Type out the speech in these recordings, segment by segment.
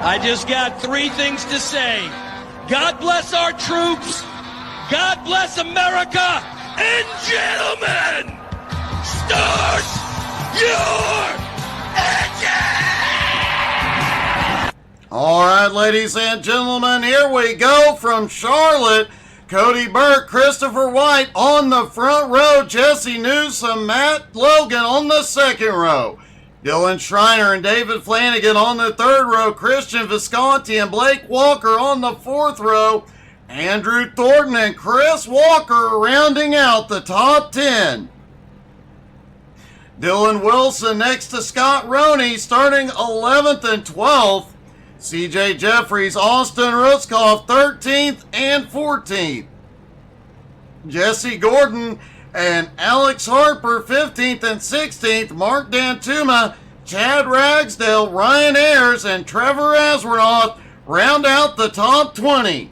I just got three things to say. God bless our troops. God bless America. And gentlemen, start your engine! All right, ladies and gentlemen, here we go from Charlotte. Cody Burke, Christopher White on the front row, Jesse Newsom, Matt Logan on the second row, Dylan Schreiner and David Flanagan on the third row, Christian Visconti and Blake Walker on the fourth row, Andrew Thornton and Chris Walker rounding out the top 10. Dylan Wilson next to Scott Roney starting 11th and 12th. CJ Jeffries, Austin Rutzkoff 13th and 14th. Jesse Gordon and Alex Harper 15th and 16th. Mark Dantuma, Chad Ragsdale, Ryan Ayers, and Trevor Aswarnoff round out the top 20.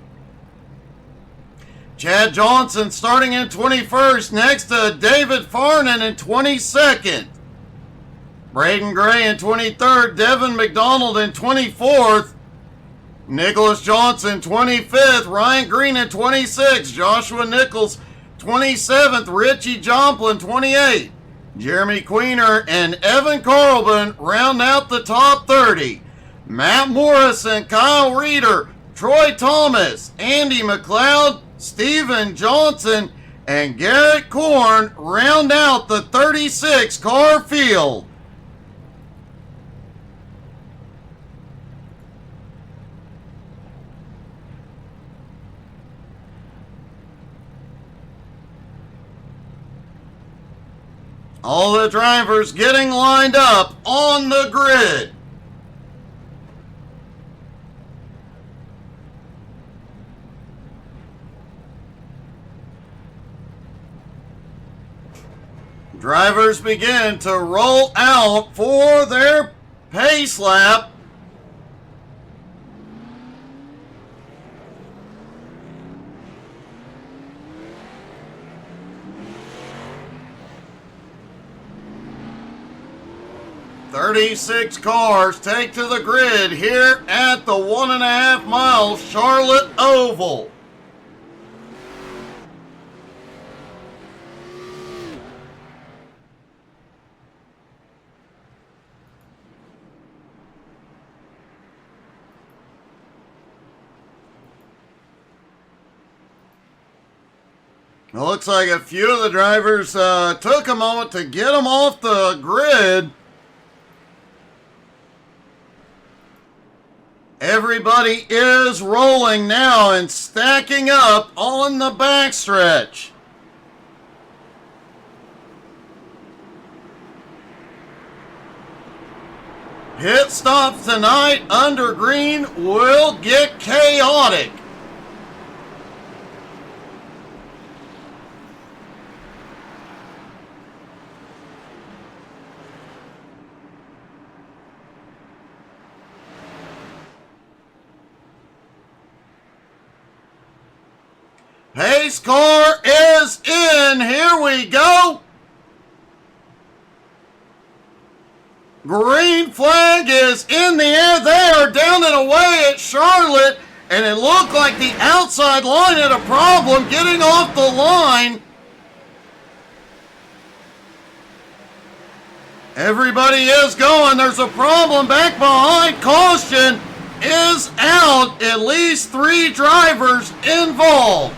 Chad Johnson starting in 21st next to David Farnan in 22nd. Braden Gray in 23rd, Devin McDonald in 24th, Nicholas Johnson 25th, Ryan Green in 26th, Joshua Nichols 27th, Richie Jomplin 28th, Jeremy Queener and Evan Carlbin round out the top 30. Matt Morrison, Kyle Reeder, Troy Thomas, Andy McLeod, Steven Johnson, and Garrett Korn round out the 36 car field. All the drivers getting lined up on the grid. Drivers begin to roll out for their pace lap. "36 cars take to the grid here at the 1.5 mile Charlotte Oval. It looks like a few of the drivers took a moment to get them off the grid. Everybody is rolling now and stacking up on the backstretch. Pit stops tonight under green will get chaotic. Pace car is in. Here we go. Green flag is in the air. They are down and away at Charlotte, and it looked like the outside line had a problem getting off the line. Everybody is going. There's a problem back behind. Caution is out. At least 3 drivers involved.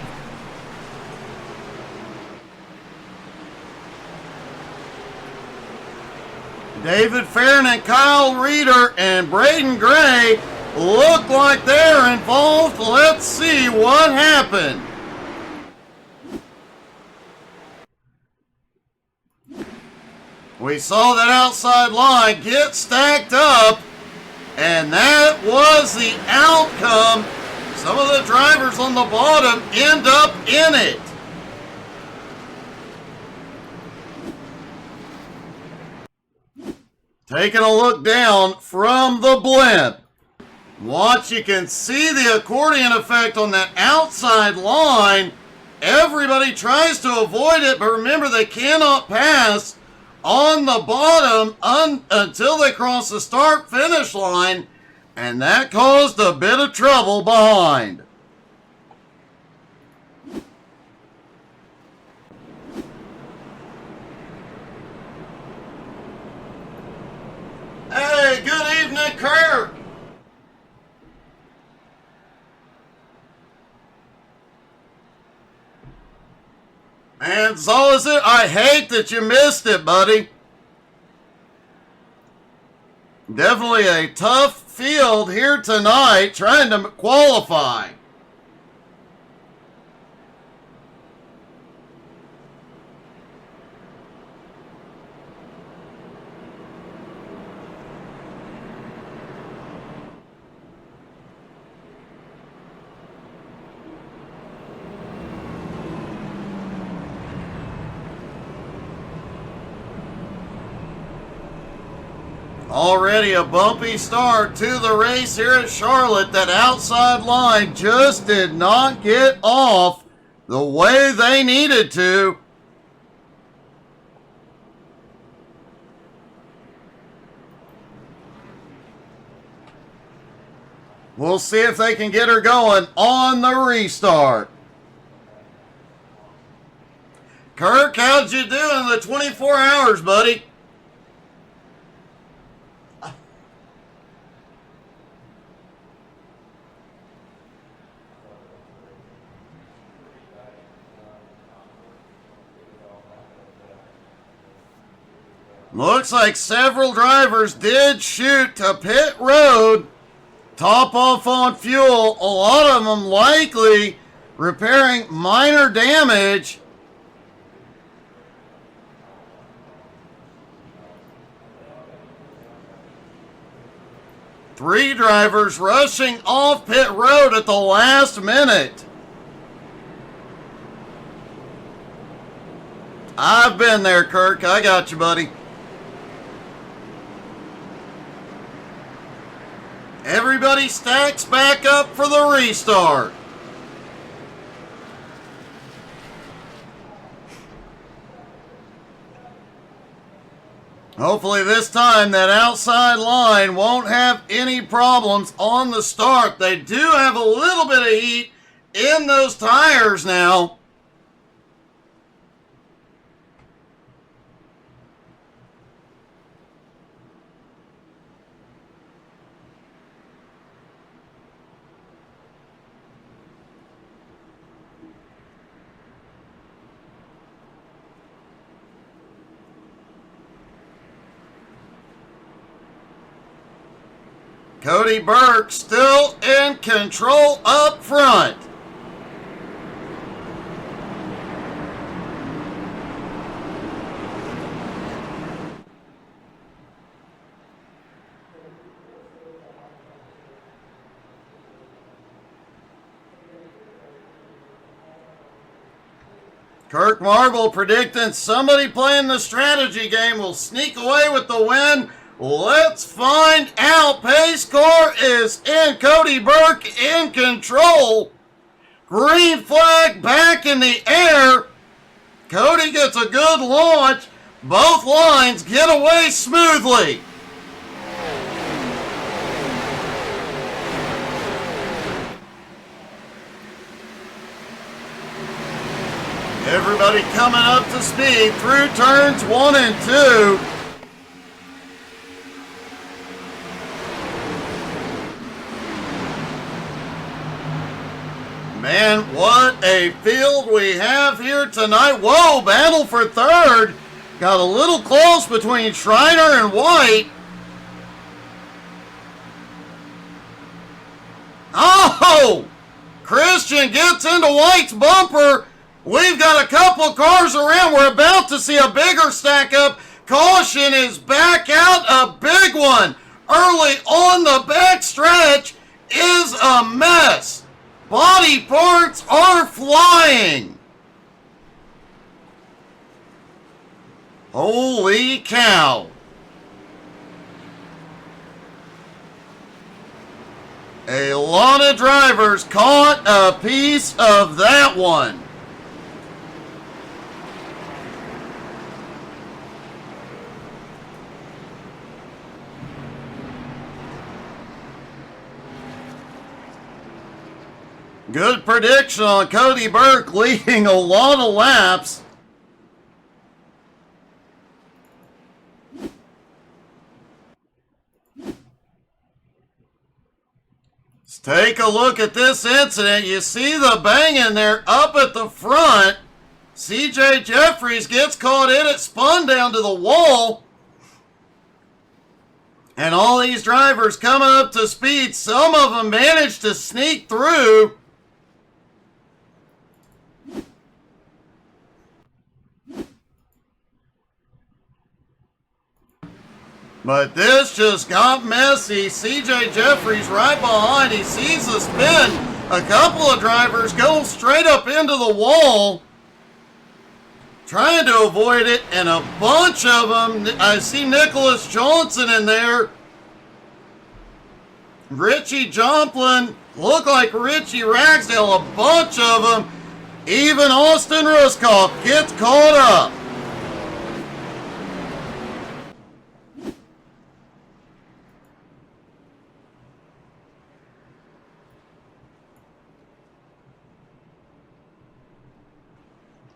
David Farron and Kyle Reeder and Braden Gray look like they're involved. Let's see what happened. We saw that outside line get stacked up, and that was the outcome. Some of the drivers on the bottom end up in it. Taking a look down from the blimp. Watch, you can see the accordion effect on that outside line. Everybody tries to avoid it, but remember they cannot pass on the bottom until they cross the start-finish line. And that caused a bit of trouble behind. Hey, good evening, Kirk. And so is it. I hate that you missed it, buddy. Definitely a tough field here tonight trying to qualify. Already a bumpy start to the race here at Charlotte. That outside line just did not get off the way they needed to. We'll see if they can get her going on the restart. Kirk, how'd you do in the 24 hours, buddy? Looks like several drivers did shoot to pit road, top off on fuel. A lot of them likely repairing minor damage. Three drivers rushing off pit road at the last minute. I've been there, Kirk. I got you, buddy. Everybody stacks back up for the restart. Hopefully this time that outside line won't have any problems on the start. They do have a little bit of heat in those tires now. Cody Burke still in control up front. Kirk Marble predicting somebody playing the strategy game will sneak away with the win. Let's find out. Pace car is in. Cody Burke in control. Green flag back in the air. Cody gets a good launch. Both lines get away smoothly. Everybody coming up to speed through turns 1 and 2. Man, what a field we have here tonight. Whoa, battle for third. Got a little close between Schreiner and White. Oh! Christian gets into White's bumper. We've got a couple cars around. We're about to see a bigger stack up. Caution is back out. A big one early on the back stretch is a mess. Body parts are flying. Holy cow. A lot of drivers caught a piece of that one. Good prediction on Cody Burke leading a lot of laps. Let's take a look at this incident. You see the banging there up at the front. CJ Jeffries gets caught in it, spun down to the wall. And all these drivers coming up to speed. Some of them managed to sneak through. But this just got messy. CJ Jeffries right behind. He sees the spin. A couple of drivers go straight up into the wall, trying to avoid it, and a bunch of them. I see Nicholas Johnson in there. Richie Joplin. Look like Richie Ragsdale. A bunch of them. Even Austin Ruskoff gets caught up.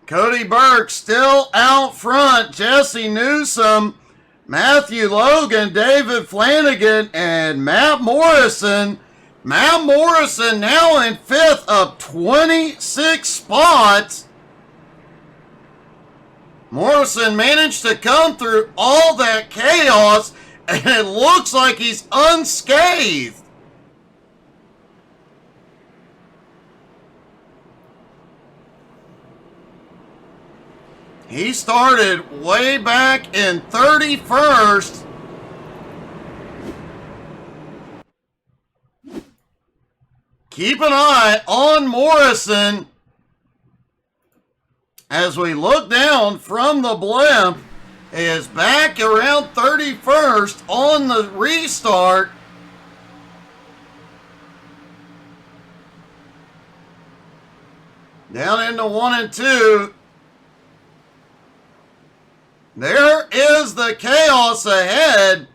Cody Burke still out front. Jesse Newsom, Matthew Logan, David Flanagan, and Matt Morrison. Matt Morrison now in 5th, up 26 spots. Morrison managed to come through all that chaos, and it looks like he's unscathed. He started way back in 31st. Keep an eye on Morrison as we look down from the blimp. He is back around 31st on the restart. Down into 1 and 2. There is the chaos ahead.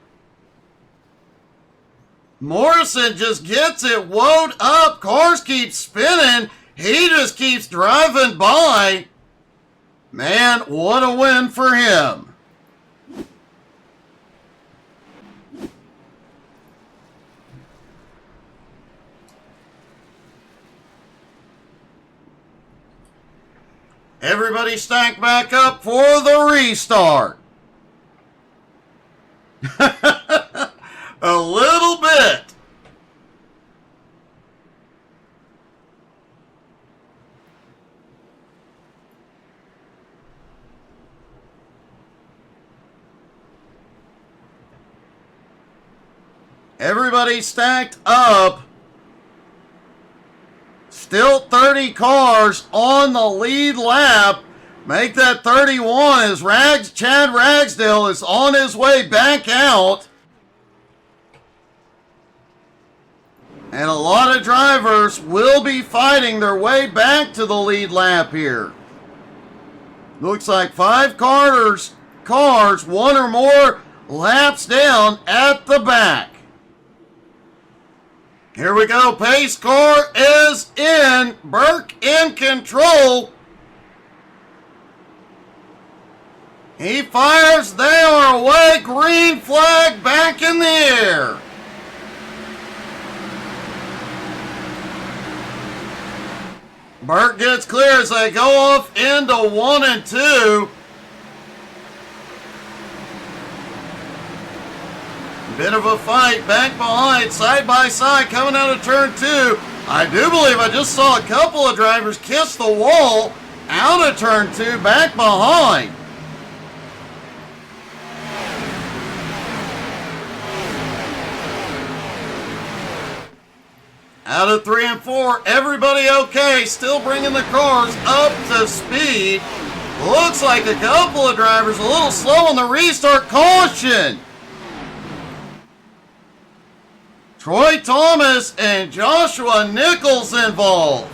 Morrison just gets it woed up. Cars keep spinning. He just keeps driving by. Man, what a win for him. Everybody stack back up for the restart. A little bit. Everybody stacked up. Still 30 cars on the lead lap. Make that 31 as Chad Ragsdale is on his way back out. And a lot of drivers will be fighting their way back to the lead lap here. Looks like 5 cars, 1 or more laps down at the back. Here we go. Pace car is in. Burke in control. He fires. They are away. Green flag back in the air. Burke gets clear as they go off into 1 and 2. Bit of a fight back behind, side by side, coming out of turn 2. I do believe I just saw a couple of drivers kiss the wall out of turn 2, back behind. Out of 3 and 4, everybody okay, still bringing the cars up to speed. Looks like a couple of drivers a little slow on the restart. Caution! Troy Thomas and Joshua Nichols involved.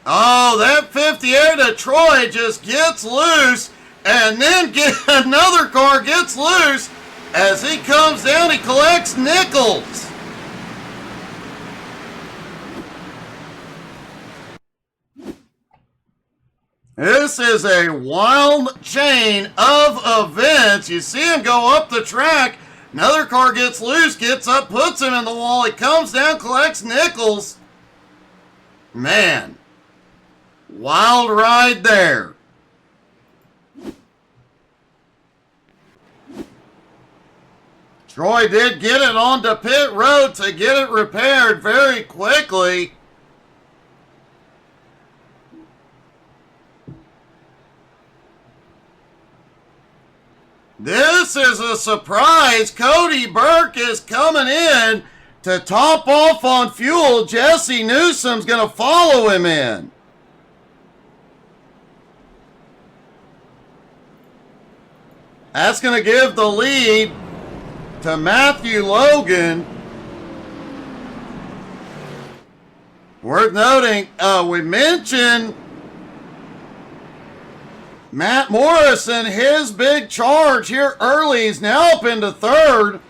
Oh, that 58 of Troy just gets loose, and then another car gets loose. As he comes down, he collects nickels. This is a wild chain of events. You see him go up the track. Another car gets loose, gets up, puts him in the wall. He comes down, collects nickels. Man, wild ride there. Troy did get it onto pit road to get it repaired very quickly. This is a surprise. Cody Burke is coming in to top off on fuel. Jesse Newsom's going to follow him in. That's going to give the lead to Matthew Logan. Worth noting, we mentioned Matt Morrison, his big charge here early. He's now up into third.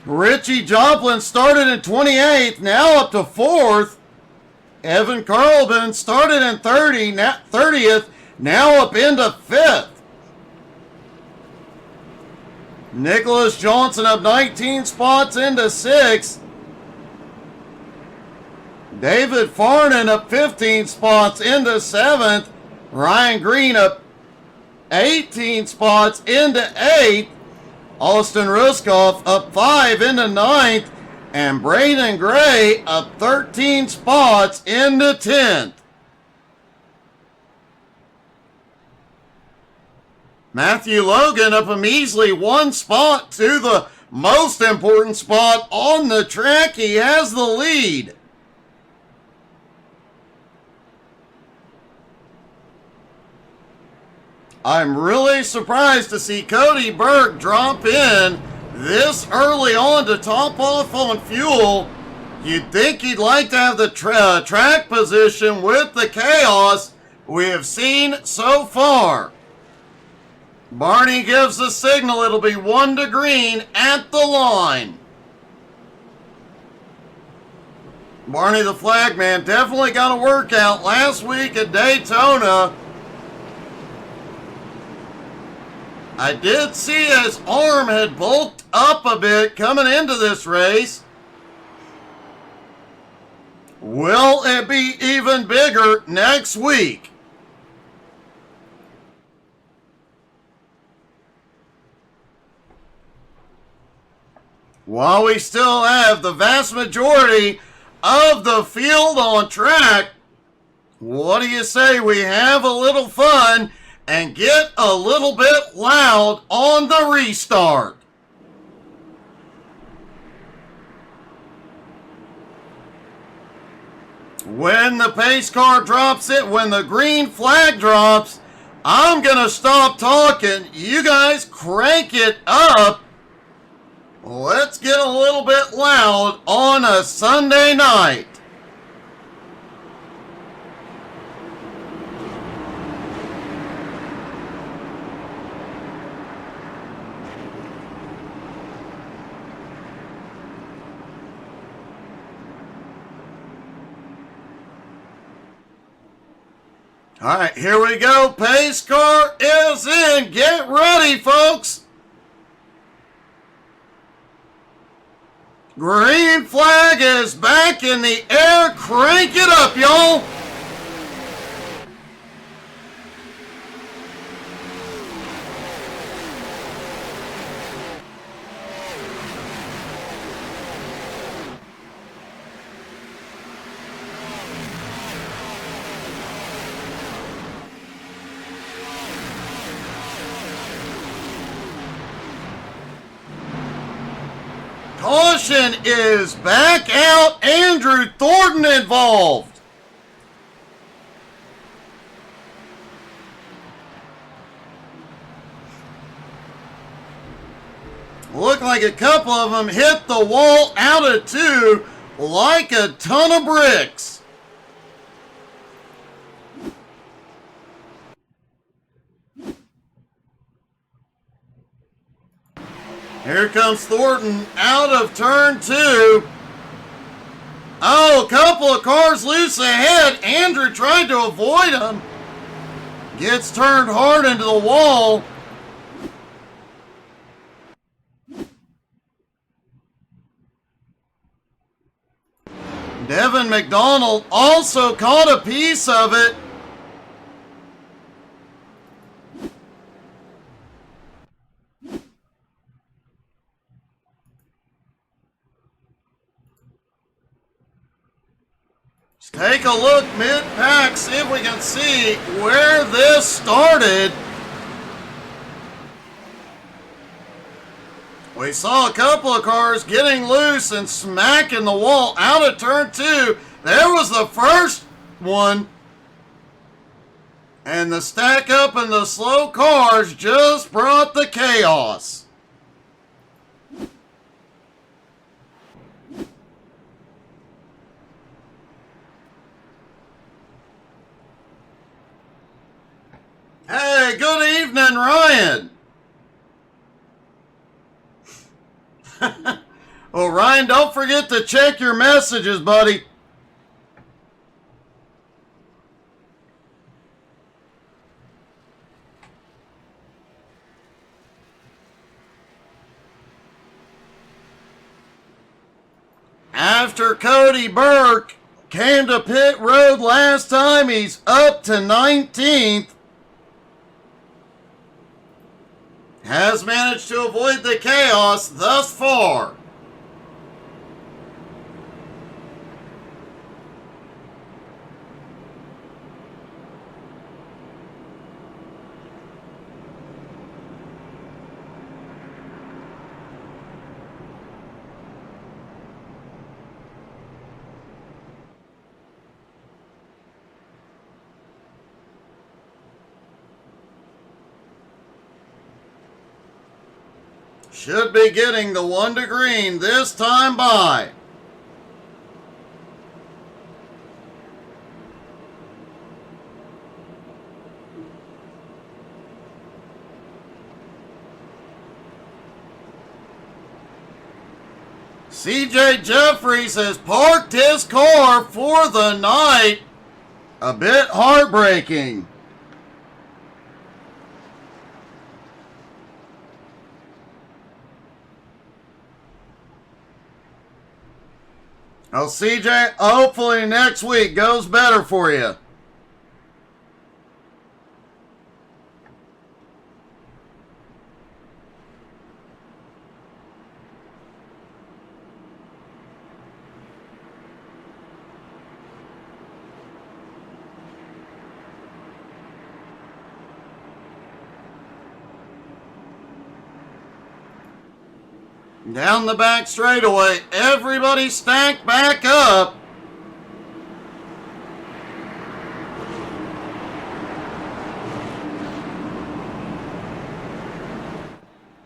Richie Joplin started in 28th, now up to fourth. Evan Carlbin started in 30th, now up into fifth. Nicholas Johnson up 19 spots into sixth. David Farnan up 15 spots into seventh. Ryan Green up 18 spots into 8th. Austin Ruskoff up 5 into 9th. And Braden Gray up 13 spots into 10th. Matthew Logan up a measly 1 spot to the most important spot on the track. He has the lead. I'm really surprised to see Cody Burke drop in this early on to top off on fuel. You'd think he'd like to have the track position with the chaos we have seen so far. Barney gives the signal. It'll be 1 to green at the line. Barney the flagman definitely got a workout last week at Daytona. I did see his arm had bulked up a bit coming into this race. Will it be even bigger next week? While we still have the vast majority of the field on track, what do you say we have a little fun and get a little bit loud on the restart? When the pace car drops it, when the green flag drops, I'm going to stop talking. You guys crank it up. Let's get a little bit loud on a Sunday night. All right, here we go. Pace car is in. Get ready, folks. Green flag is back in the air. Crank it up, y'all. Caution is back out. Andrew Thornton involved. Looked like a couple of them hit the wall out of 2 like a ton of bricks. Here comes Thornton out of turn 2. Oh, a couple of cars loose ahead. Andrew tried to avoid him. Gets turned hard into the wall. Devin McDonald also caught a piece of it. Let's take a look mid-pack, see if we can see where this started. We saw a couple of cars getting loose and smacking the wall out of turn 2. There was the first one. And the stack up and the slow cars just brought the chaos. Hey, good evening, Ryan. Well, Ryan, don't forget to check your messages, buddy. After Cody Burke came to pit road last time, he's up to 19th. Has managed to avoid the chaos thus far. Should be getting the 1 to green this time by. CJ Jeffries has parked his car for the night. A bit heartbreaking. Oh, CJ, hopefully next week goes better for you. Down the back straightaway, everybody stacked back up.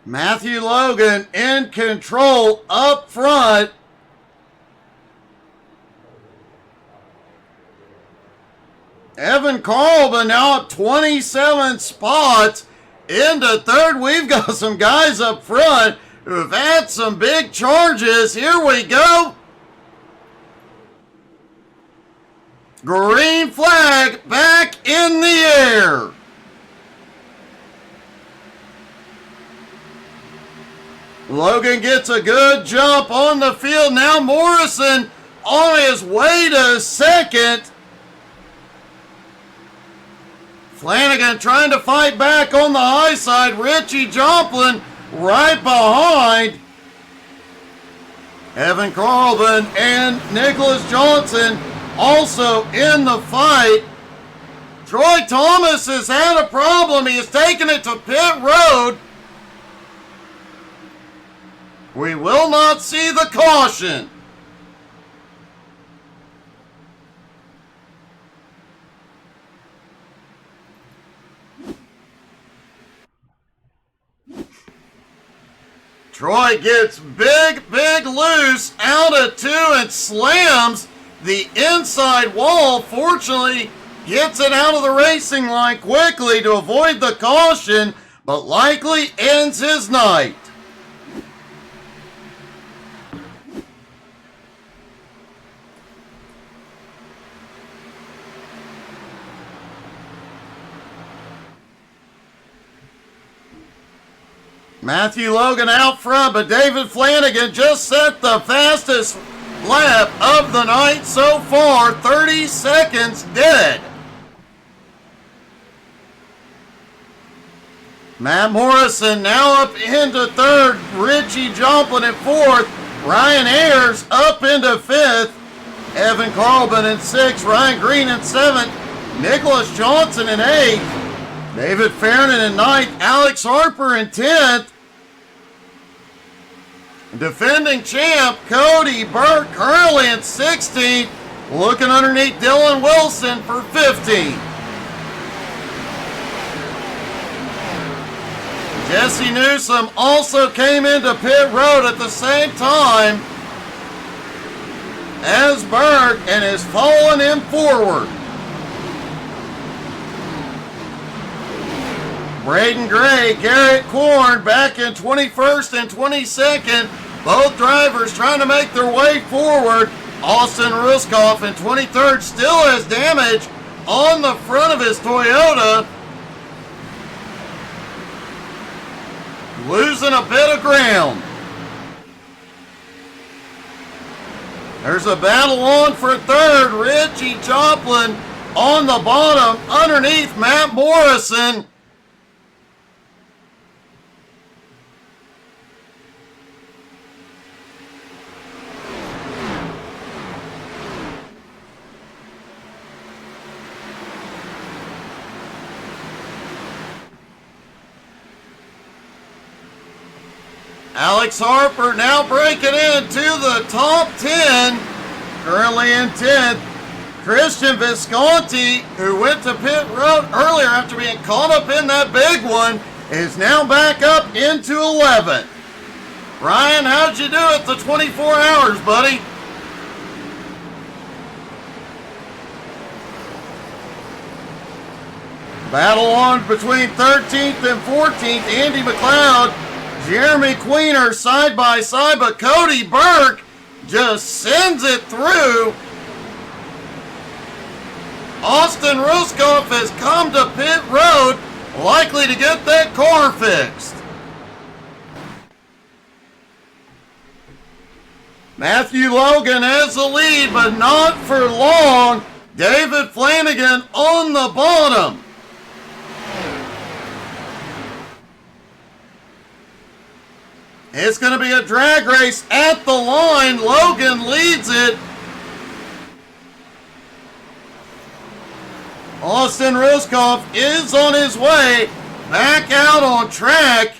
Matthew Logan in control up front. Evan Carlban now up 27 spots into third. We've got some guys up front who've had some big charges. Here we go. Green flag back in the air. Logan gets a good jump on the field. Now Morrison on his way to second. Flanagan trying to fight back on the high side. Richie Joplin right behind. Evan Carlban and Nicholas Johnson also in the fight. Troy Thomas has had a problem. He has taken it to pit road. We will not see the caution. Troy gets big loose out of 2 and slams the inside wall. Fortunately, gets it out of the racing line quickly to avoid the caution, but likely ends his night. Matthew Logan out front, but David Flanagan just set the fastest lap of the night so far. 30 seconds dead. Matt Morrison now up into third. Richie Joplin in fourth. Ryan Ayers up into fifth. Evan Carlbin in sixth. Ryan Green in seventh. Nicholas Johnson in eighth. David Farnan in ninth. Alex Harper in 10th. Defending champ Cody Burke currently in 16th. Looking underneath Dylan Wilson for 15th. Jesse Newsom also came into pit road at the same time as Burke and is following him forward. Braden Gray, Garrett Korn back in 21st and 22nd. Both drivers trying to make their way forward. Austin Ruskoff in 23rd still has damage on the front of his Toyota. Losing a bit of ground. There's a battle on for third. Richie Joplin on the bottom underneath Matt Morrison. Alex Harper now breaking into the top 10, currently in 10th. Christian Visconti, who went to pit road earlier after being caught up in that big one, is now back up into 11th. Ryan, how'd you do it the 24 hours, buddy? Battle on between 13th and 14th. Andy McLeod, Jeremy Queener side by side, but Cody Burke just sends it through. Austin Ruskoff has come to pit road, likely to get that car fixed. Matthew Logan has the lead, but not for long. David Flanagan on the bottom. It's going to be a drag race at the line. Logan leads it. Austin Ruskoff is on his way back out on track.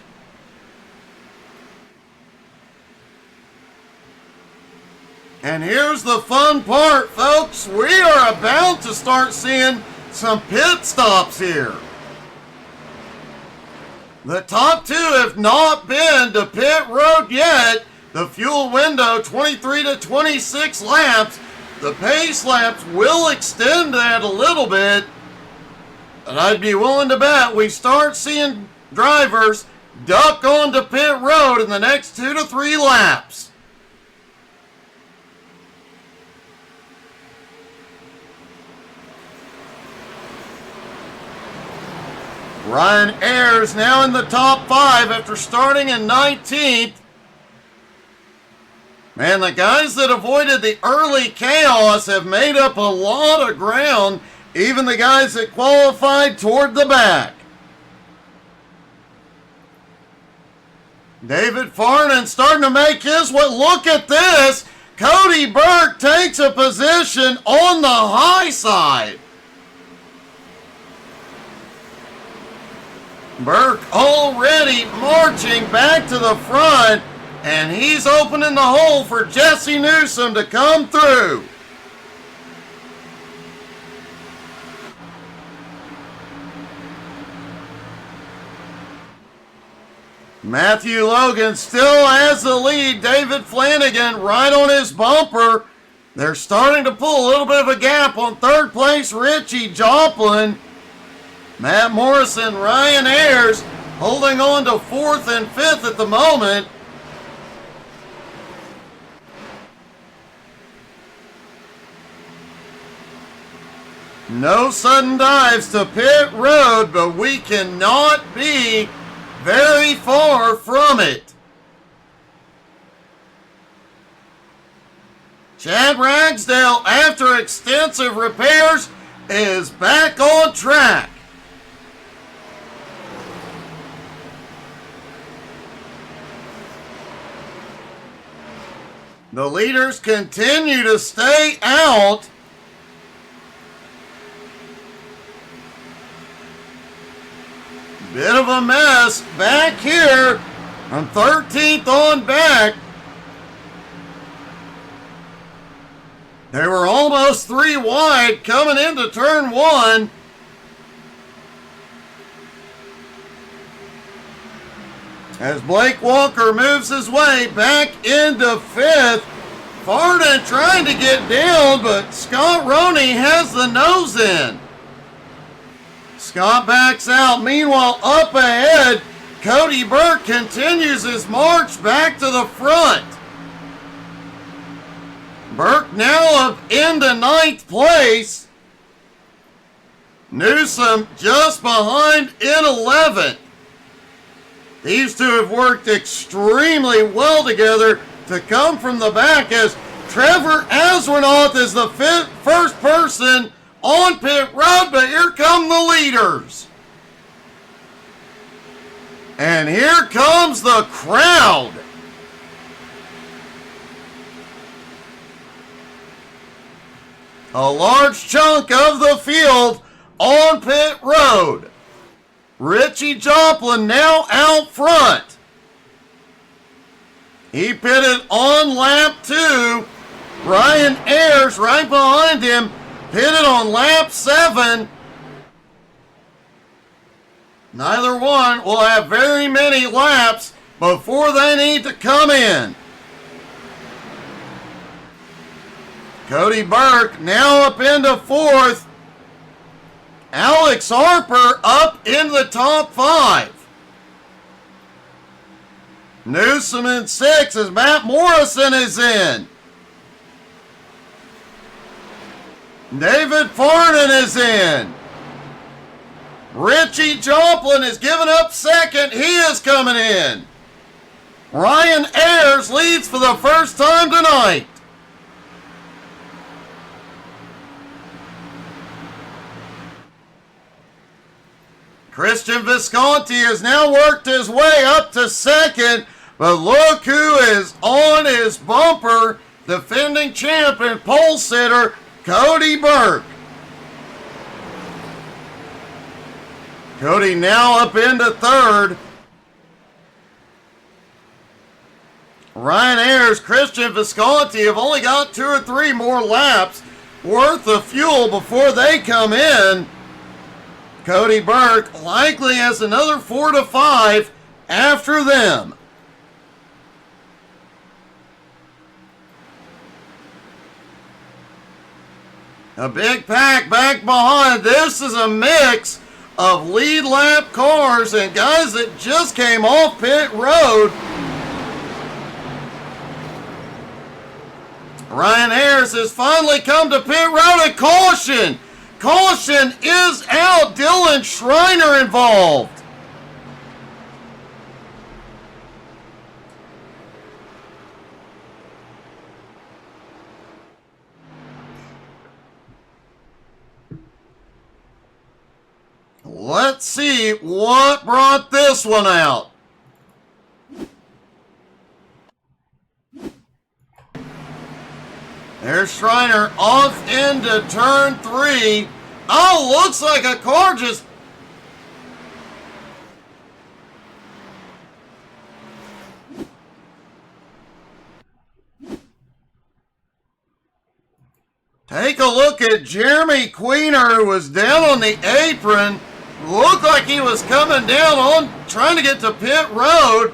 And here's the fun part, folks. We are about to start seeing some pit stops here. The top two have not been to pit road yet. The fuel window, 23 to 26 laps. The pace laps will extend that a little bit. And I'd be willing to bet we start seeing drivers duck onto pit road in the next 2 to 3 laps. Ryan Ayers now in the top 5 after starting in 19th. Man, the guys that avoided the early chaos have made up a lot of ground, even the guys that qualified toward the back. David Farnan starting to make his way. Look at this. Cody Burke takes a position on the high side. Burke already marching back to the front, and he's opening the hole for Jesse Newsom to come through. Matthew Logan still has the lead. David Flanagan right on his bumper. They're starting to pull a little bit of a gap on third place, Richie Joplin. Matt Morrison, Ryan Ayers holding on to 4th and 5th at the moment. No sudden dives to pit road, but we cannot be very far from it. Chad Ragsdale, after extensive repairs, is back on track. The leaders continue to stay out. Bit of a mess back here from 13th on back. They were almost 3 wide coming into turn 1. As Blake Walker moves his way back into 5th. Farden trying to get down, but Scott Roney has the nose in. Scott backs out. Meanwhile, up ahead, Cody Burke continues his march back to the front. Burke now up into 9th place. Newsom just behind in 11th. These two have worked extremely well together to come from the back, as Trevor Aswinoth is the first person on pit road, but here come the leaders. And here comes the crowd. A large chunk of the field on pit road. Richie Joplin now out front. He pitted on lap 2. Ryan Ayers right behind him, pitted on lap 7. Neither one will have very many laps before they need to come in. Cody Burke now up into 4th. Alex Harper up in the top 5. Newsom in 6th as Matt Morrison is in. David Farnan is in. Richie Joplin is giving up 2nd. He is coming in. Ryan Ayers leads for the first time tonight. Christian Visconti has now worked his way up to 2nd, but look who is on his bumper, defending champ and pole sitter, Cody Burke. Cody now up into 3rd. Ryan Ayers, Christian Visconti have only got 2 or 3 more laps worth of fuel before they come in. Cody Burke likely has another 4 to 5 after them. A big pack back behind. This is a mix of lead lap cars and guys that just came off pit road. Ryan Ayers has finally come to pit road at caution. Caution is out. Dylan Schreiner involved. Let's see what brought this one out. There's Schreiner off into turn 3. Oh, looks like a car just... Take a look at Jeremy Queener, who was down on the apron. Looked like he was coming down on trying to get to pit road,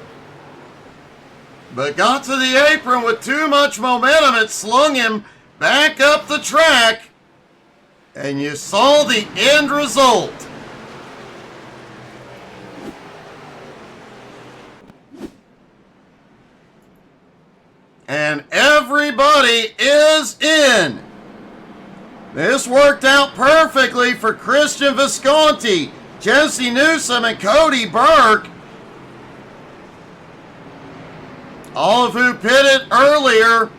but got to the apron with too much momentum. It slung him back up the track, and you saw the end result. And everybody is in. This worked out perfectly for Christian Visconti, Jesse Newsom, and Cody Burke, all of who pitted earlier.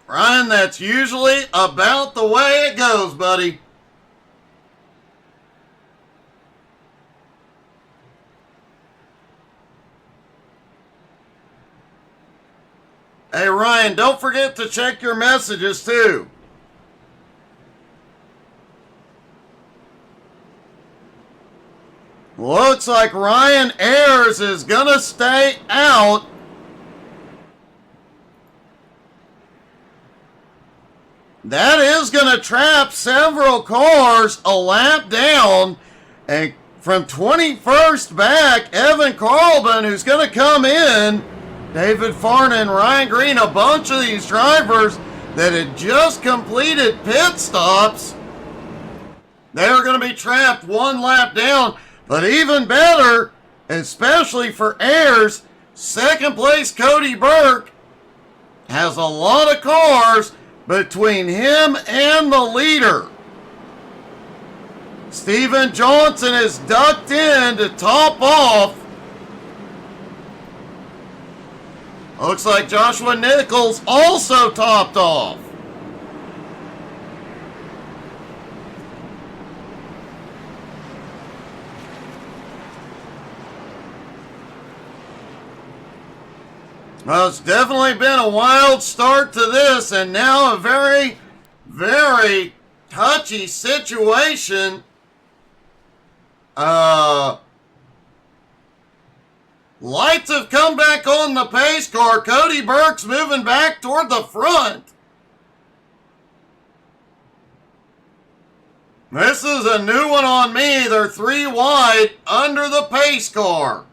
Ryan, that's usually about the way it goes, buddy. Hey, Ryan, don't forget to check your messages, too. Looks like Ryan Ayers is going to stay out. That is going to trap several cars a lap down. And from 21st back, Evan Carlton, who's going to come in, David Farnan and Ryan Green, a bunch of these drivers that had just completed pit stops, they're going to be trapped one lap down. But even better, especially for Ayers, second place Cody Burke has a lot of cars between him and the leader. Steven Johnson is ducked in to top off. Looks like Joshua Nichols also topped off. Well, it's definitely been a wild start to this, and now a very, very touchy situation. Lights have come back on the pace car. Cody Burke's moving back toward the front. This is a new one on me. They're 3 wide under the pace car.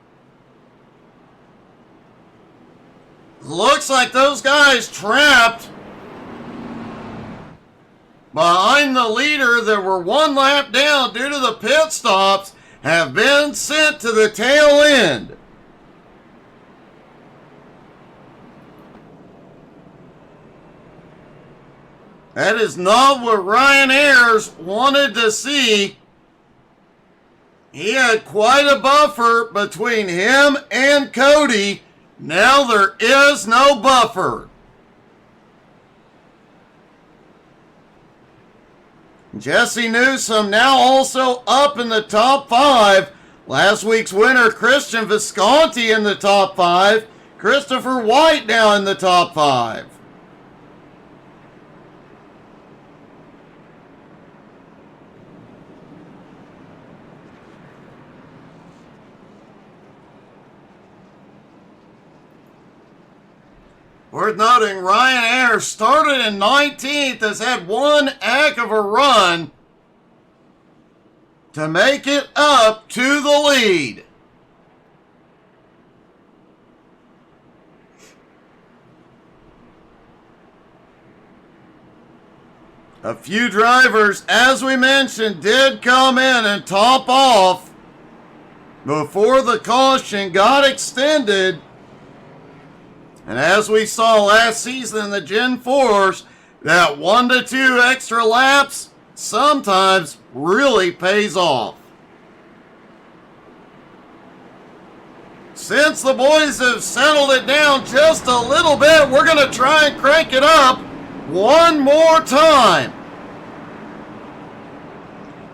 Looks like those guys trapped behind the leader that were one lap down due to the pit stops have been sent to the tail end. That is not what Ryan Ayers wanted to see. He had quite a buffer between him and Cody. Now there is no buffer. Jesse Newsom now also up in the top 5. Last week's winner, Christian Visconti, in the top 5. Christopher White now in the top 5. Worth noting, Ryan Ayers started in 19th, has had one heck of a run to make it up to the lead. A few drivers, as we mentioned, did come in and top off before the caution got extended. And as we saw last season in the Gen 4s, that 1 to 2 extra laps sometimes really pays off. Since the boys have settled it down just a little bit, we're going to try and crank it up one more time.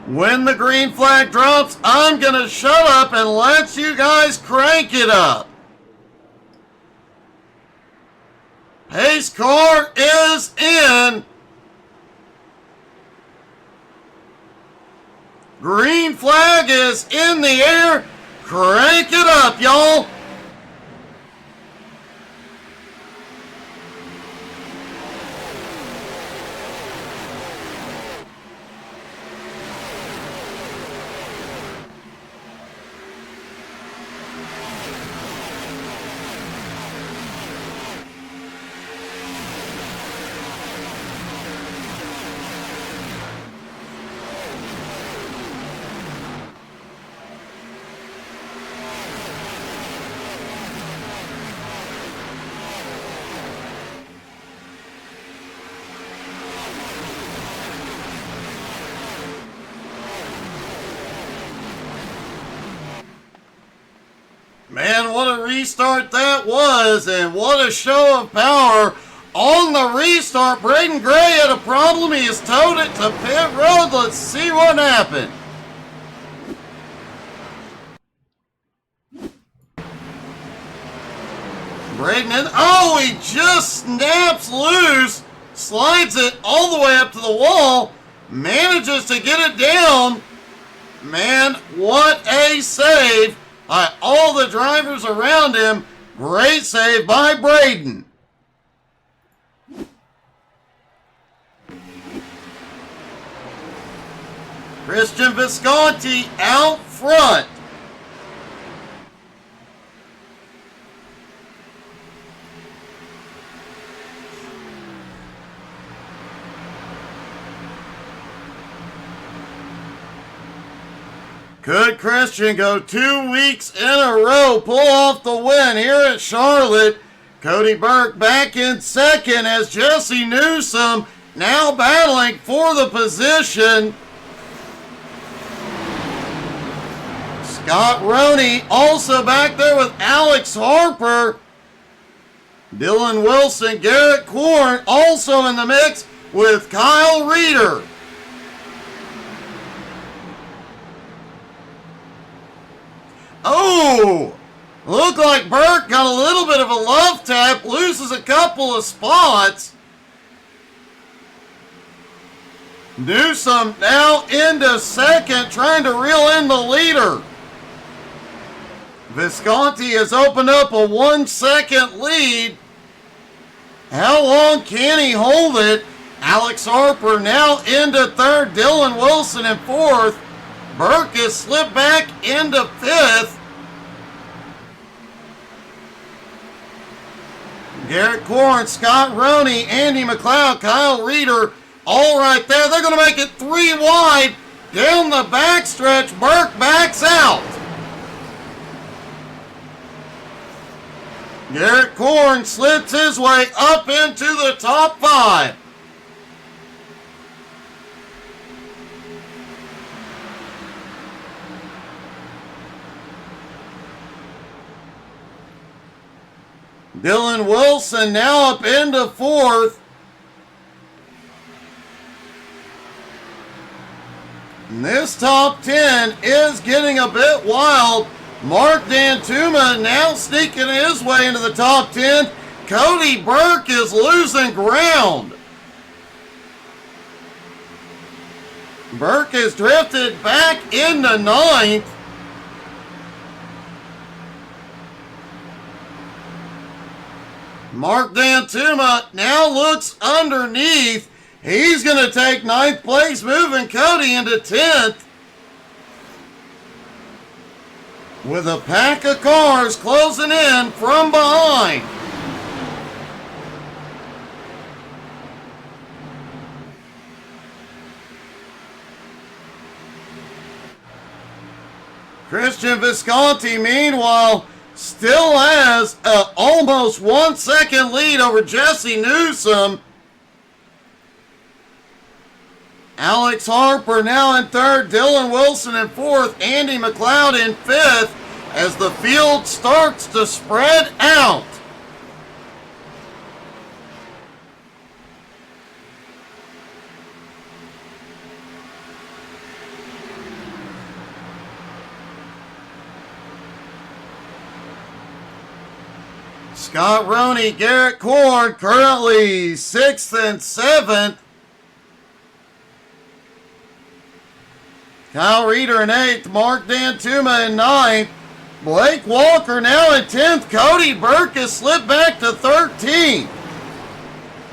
When the green flag drops, I'm going to shut up and let you guys crank it up. Pace car is in. Green flag is in the air. Crank it up, y'all. Man, what a restart that was, and what a show of power. On the restart, Braden Gray had a problem. He has towed it to pit road. Let's see what happened. Braden, oh, he just snaps loose, slides it all the way up to the wall, manages to get it down. Man, what a save by all the drivers around him. Great save by Braden. Christian Visconti out front. Could Christian go 2 weeks in a row, pull off the win here at Charlotte? Cody Burke back in second as Jesse Newsom now battling for the position. Scott Roney also back there with Alex Harper. Dylan Wilson, Garrett Korn also in the mix with Kyle Reeder. Oh, looked like Burke got a little bit of a love tap, loses a couple of spots. Newsom now into second, trying to reel in the leader. Visconti has opened up a 1 second lead. How long can he hold it? Alex Harper now into third, Dylan Wilson in fourth. Burke has slipped back into fifth. Garrett Korn, Scott Roney, Andy McLeod, Kyle Reeder, all right there. They're going to make it 3 wide. Down the backstretch, Burke backs out. Garrett Korn slips his way up into the top 5. Dylan Wilson now up into fourth. And this top 10 is getting a bit wild. Mark Dantuma now sneaking his way into the top 10. Cody Burke is losing ground. Burke has drifted back into ninth. Mark Dantuma now looks underneath. He's going to take 9th place, moving Cody into 10th. With a pack of cars closing in from behind. Christian Visconti, meanwhile, still has an almost 1 second lead over Jesse Newsom. Alex Harper now in third, Dylan Wilson in fourth, Andy McLeod in fifth as the field starts to spread out. Scott Roney, Garrett Korn currently 6th and 7th. Kyle Reeder in 8th, Mark Dantuma in 9th. Blake Walker now in 10th. Cody Burke has slipped back to 13th.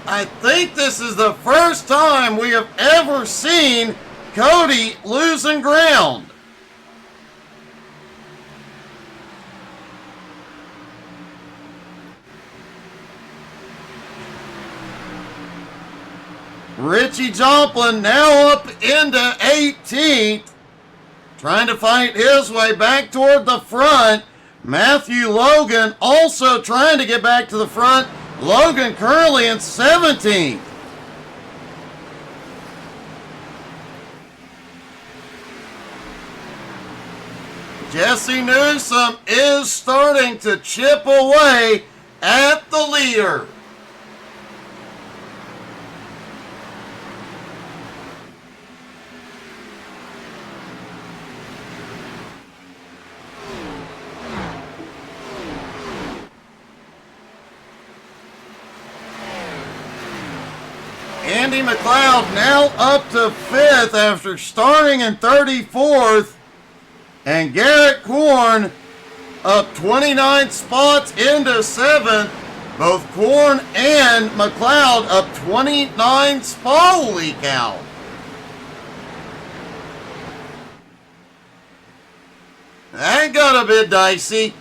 I think this is the first time we have ever seen Cody losing ground. Richie Joplin now up into 18th, trying to fight his way back toward the front. Matthew Logan also trying to get back to the front. Logan currently in 17th. Jesse Newsom is starting to chip away at the leader. Andy McLeod now up to 5th after starting in 34th. And Garrett Korn up 29 spots into 7th. Both Korn and McLeod up 29 spots. Holy cow. That got a bit dicey.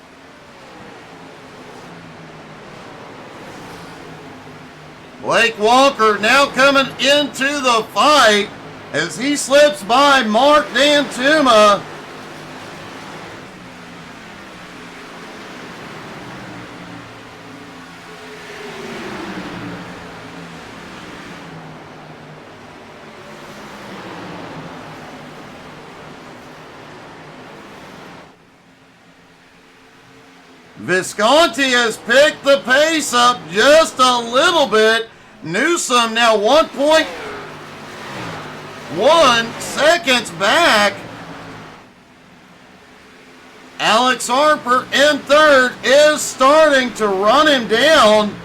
Blake Walker now coming into the fight as he slips by Mark Dantuma. Visconti has picked the pace up just a little bit. Newsom now 1.1 seconds back. Alex Harper in 3rd is starting to run him down.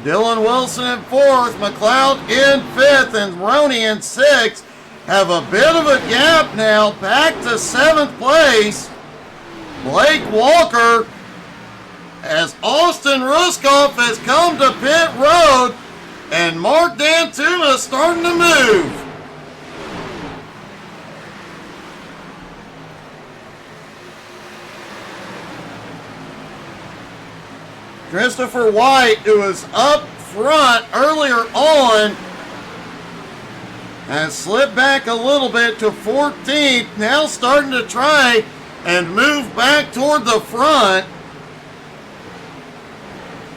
Dylan Wilson in 4th, McLeod in 5th, and Roney in 6th. Have a bit of a gap now, back to 7th place. Blake Walker, as Austin Ruskoff has come to pit road, and Mark Dantuma starting to move. Christopher White, who was up front earlier on, has slipped back a little bit to 14th, now starting to try and move back toward the front.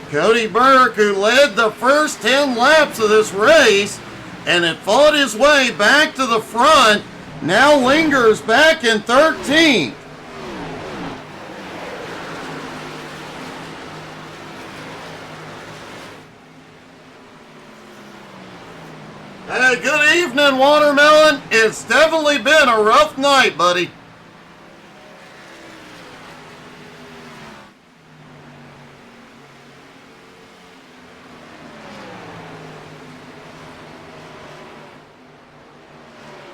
Cody Burke, who led the first 10 laps of this race and had fought his way back to the front, now lingers back in 13th. Hey, good evening, Watermelon. It's definitely been a rough night, buddy.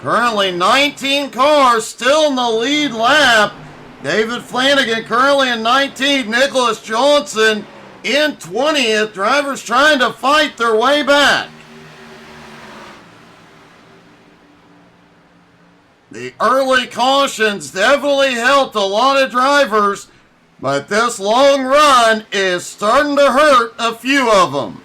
Currently 19 cars still in the lead lap. David Flanagan currently in 19th. Nicholas Johnson in 20th. Drivers trying to fight their way back. The early cautions definitely helped a lot of drivers, but this long run is starting to hurt a few of them.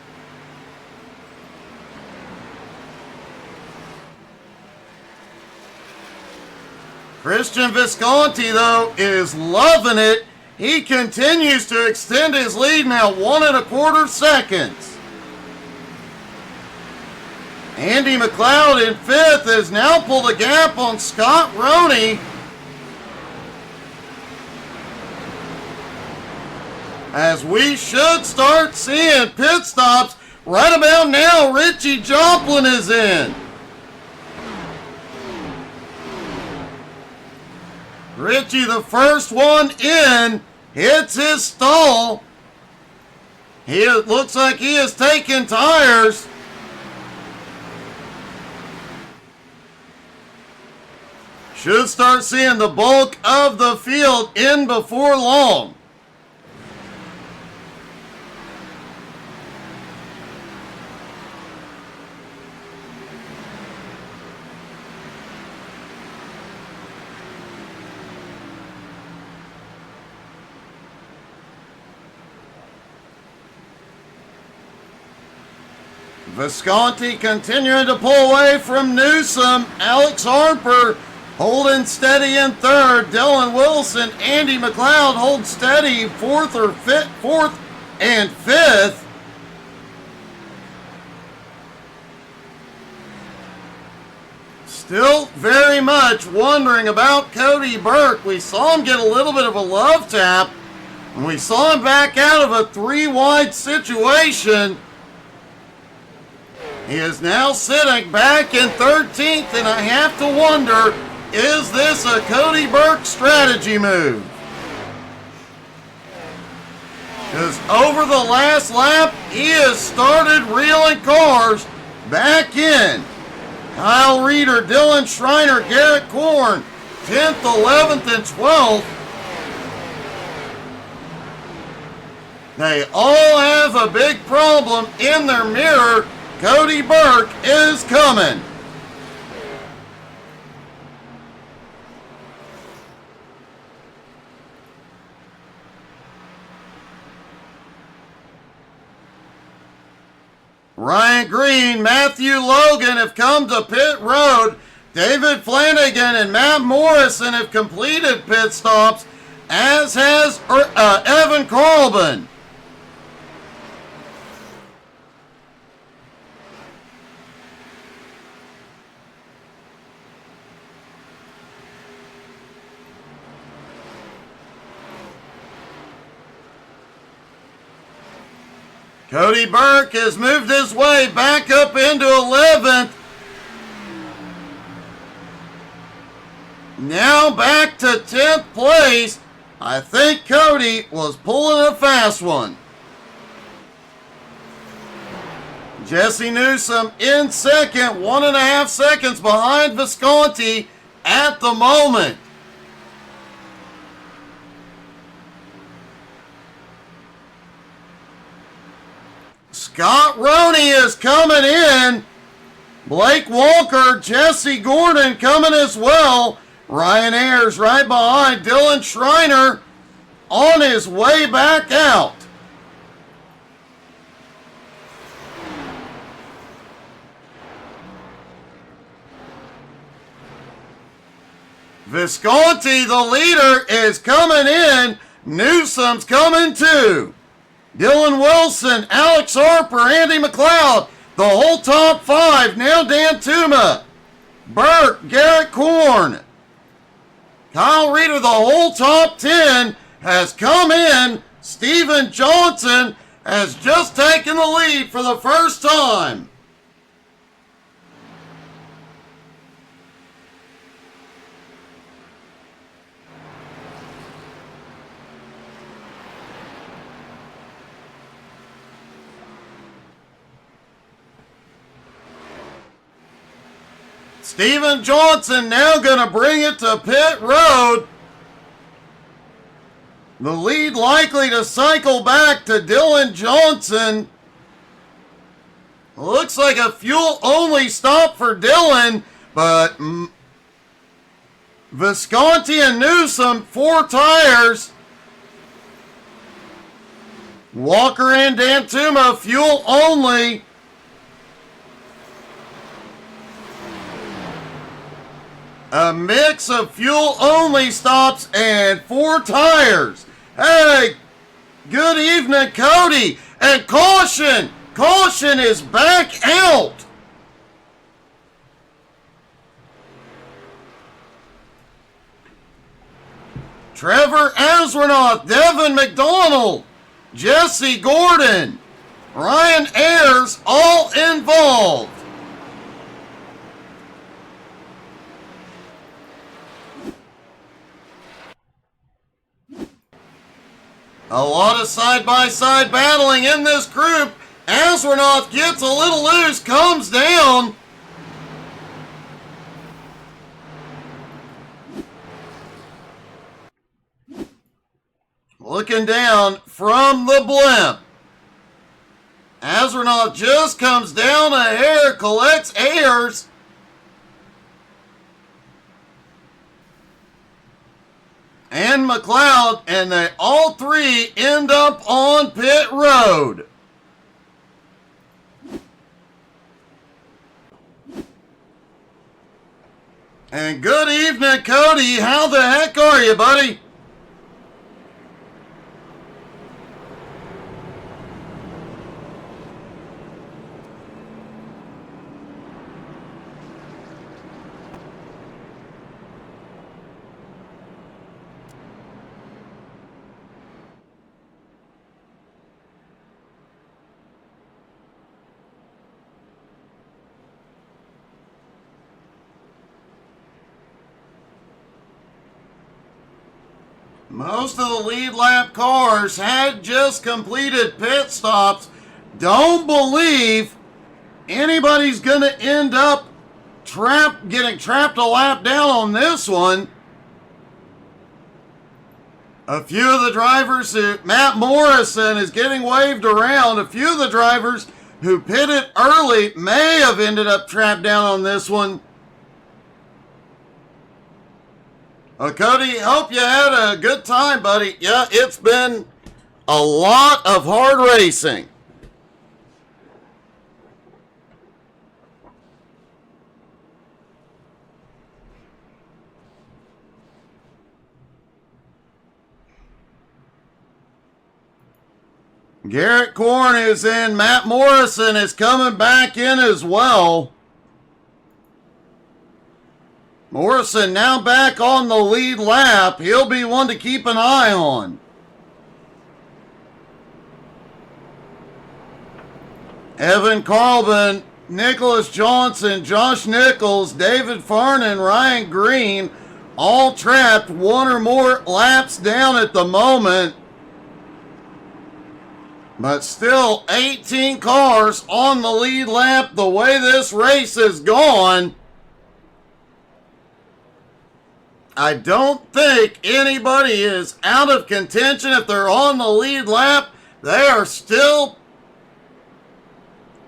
Christian Visconti, though, is loving it. He continues to extend his lead now 1.25 seconds. Andy McLeod in 5th has now pulled a gap on Scott Roney. As we should start seeing pit stops right about now, Richie Joplin is in. Richie, the first one in, hits his stall. It looks like he is taking tires. Should start seeing the bulk of the field in before long. Visconti continuing to pull away from Newsom. Alex Harper holding steady in 3rd. Dylan Wilson, Andy McLeod hold steady 4th and 5th. Still very much wondering about Cody Burke. We saw him get a little bit of a love tap, and we saw him back out of a 3-wide situation. He is now sitting back in 13th, and I have to wonder, is this a Cody Burke strategy move? Because over the last lap, he has started reeling cars back in. Kyle Reeder, Dylan Schreiner, Garrett Korn, 10th, 11th, and 12th. They all have a big problem in their mirror. Cody Burke is coming. Ryan Green, Matthew Logan have come to pit road. David Flanagan and Matt Morrison have completed pit stops, as has Evan Carlbin. Cody Burke has moved his way back up into 11th. Now back to 10th place. I think Cody was pulling a fast one. Jesse Newsom in second, 1.5 seconds behind Visconti at the moment. Scott Roney is coming in. Blake Walker, Jesse Gordon coming as well. Ryan Ayers right behind. Dylan Schreiner on his way back out. Visconti, the leader, is coming in. Newsom's coming too. Dylan Wilson, Alex Harper, Andy McLeod, the whole top 5. Now Dan Tuma, Burke, Garrett Korn, Kyle Reeder, the whole top 10 has come in. Steven Johnson has just taken the lead for the first time. Steven Johnson now going to bring it to pit road. The lead likely to cycle back to Dylan Johnson. Looks like a fuel-only stop for Dylan, but Visconti and Newsom, 4 tires. Walker and Dantuma, fuel only. A mix of fuel-only stops and 4 tires. Hey, good evening, Cody. And caution! Caution is back out. Trevor Asronoff, Devin McDonald, Jesse Gordon, Ryan Ayers, all involved. A lot of side-by-side battling in this group. Asronoff gets a little loose, comes down. Looking down from the blimp. Asronoff just comes down a hair, collects Ayers. And McLeod, and they all 3 end up on pit road. And good evening, Cody. How the heck are you, buddy? Most of the lead lap cars had just completed pit stops. Don't believe anybody's going to end up getting trapped a lap down on this one. A few of the drivers Matt Morrison is getting waved around. A few of the drivers who pitted early may have ended up trapped down on this one. Cody, hope you had a good time, buddy. Yeah, it's been a lot of hard racing. Garrett Korn is in. Matt Morrison is coming back in as well. Morrison now back on the lead lap. He'll be one to keep an eye on. Evan Carlbin, Nicholas Johnson, Josh Nichols, David Farnan, Ryan Green, all trapped one or more laps down at the moment. But still 18 cars on the lead lap. The way this race has gone, I don't think anybody is out of contention. If they're on the lead lap, they still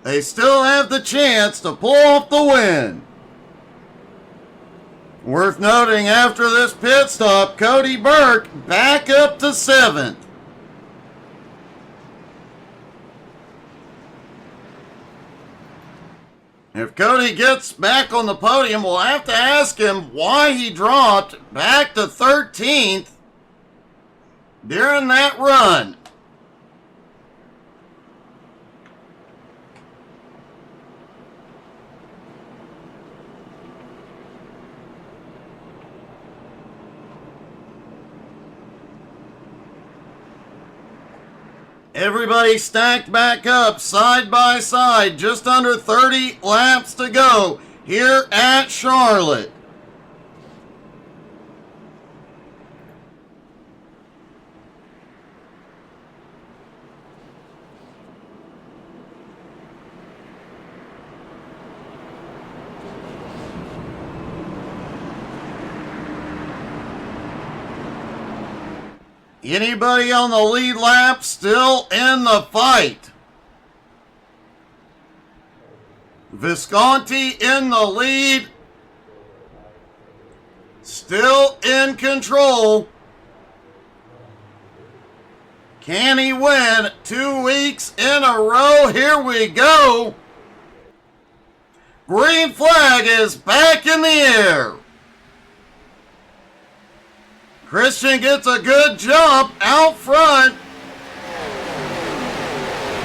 have the chance to pull off the win. Worth noting, after this pit stop, Cody Burke back up to 7th. If Cody gets back on the podium, we'll have to ask him why he dropped back to 13th during that run. Everybody stacked back up side by side, just under 30 laps to go here at Charlotte. Anybody on the lead lap still in the fight? Visconti in the lead. Still in control. Can he win 2 weeks in a row? Here we go. Green flag is back in the air. Christian gets a good jump out front.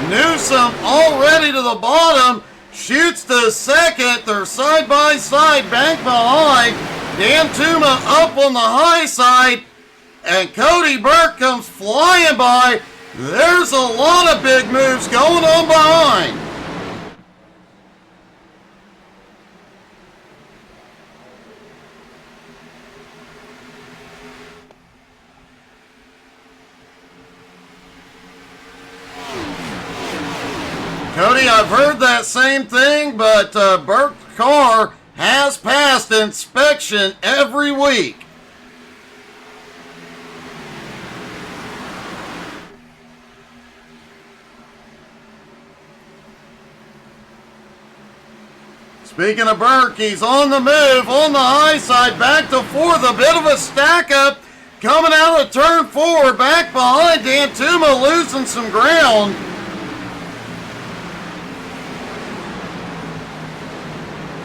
Newsom already to the bottom. Shoots to second. They're side by side, bank behind. Dan Tuma up on the high side. And Cody Burke comes flying by. There's a lot of big moves going on behind. Cody, I've heard that same thing, but Burke's car has passed inspection every week. Speaking of Burke, he's on the move, on the high side, back to 4th, a bit of a stack up, coming out of turn 4, back behind Dan Tuma, losing some ground.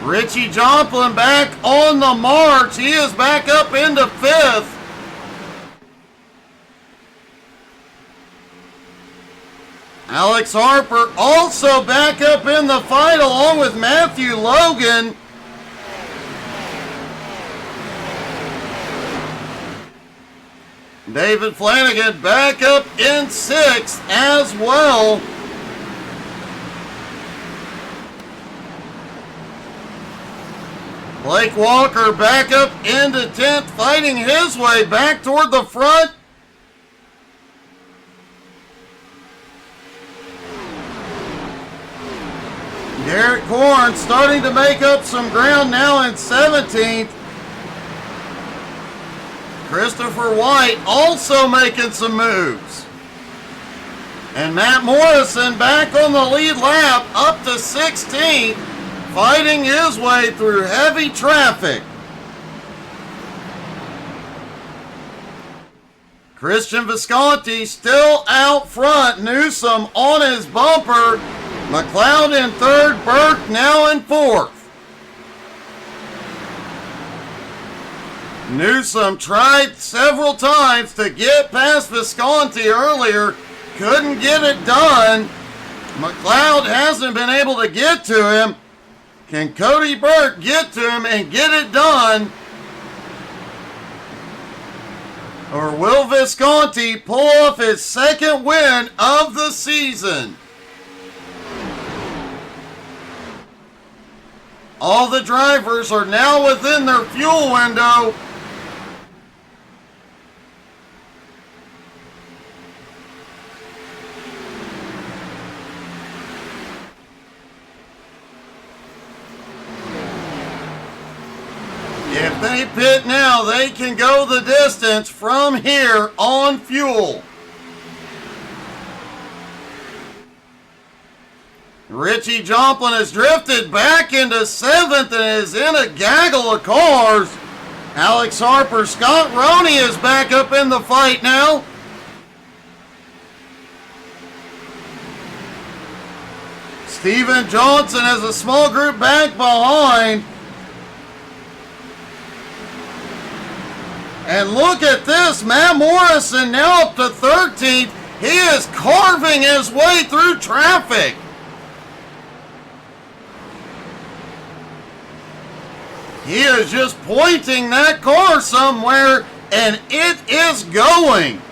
Richie Joplin back on the march. He is back up into 5th. Alex Harper also back up in the fight along with Matthew Logan. David Flanagan back up in 6th as well. Blake Walker back up into 10th, fighting his way back toward the front. Derek Korn starting to make up some ground now in 17th. Christopher White also making some moves. And Matt Morrison back on the lead lap up to 16th, fighting his way through heavy traffic. Christian Visconti still out front. Newsom on his bumper. McLeod in third. Burke now in fourth. Newsom tried several times to get past Visconti earlier. Couldn't get it done. McLeod hasn't been able to get to him. Can Cody Burke get to him and get it done? Or will Visconti pull off his second win of the season? All the drivers are now within their fuel window. If they pit now, they can go the distance from here on fuel. Richie Joplin has drifted back into seventh and is in a gaggle of cars. Alex Harper, Scott Roney is back up in the fight now. Steven Johnson has a small group back behind. And look at this, Matt Morrison now up to 13th. He is carving his way through traffic. He is just pointing that car somewhere, and it is going.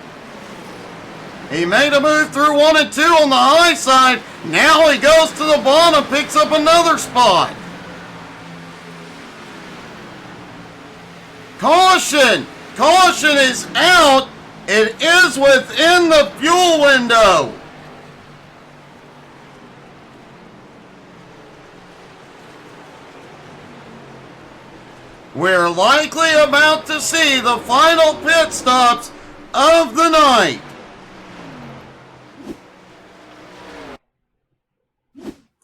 He made a move through 1 and 2 on the high side. Now he goes to the bottom, picks up another spot. Caution! Caution is out. It is within the fuel window. We're likely about to see the final pit stops of the night.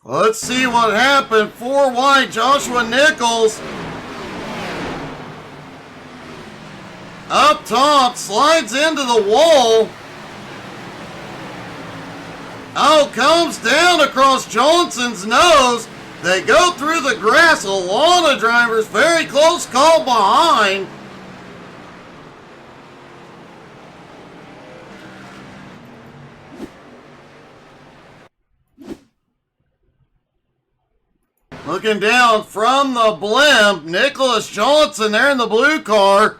Let's see what happened. 4 wide, Joshua Nichols up top, slides into the wall. Oh, comes down across Johnson's nose. They go through the grass. A lot of drivers, very close call behind. Looking down from the blimp, Nicholas Johnson there in the blue car.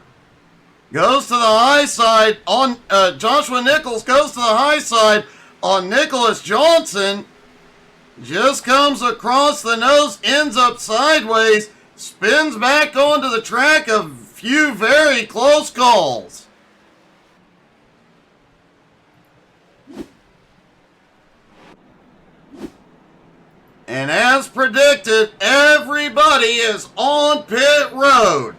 Goes to the high side on Joshua Nichols goes to the high side on Nicholas Johnson. Just comes across the nose, ends up sideways, spins back onto the track. A few very close calls. And as predicted, everybody is on pit road.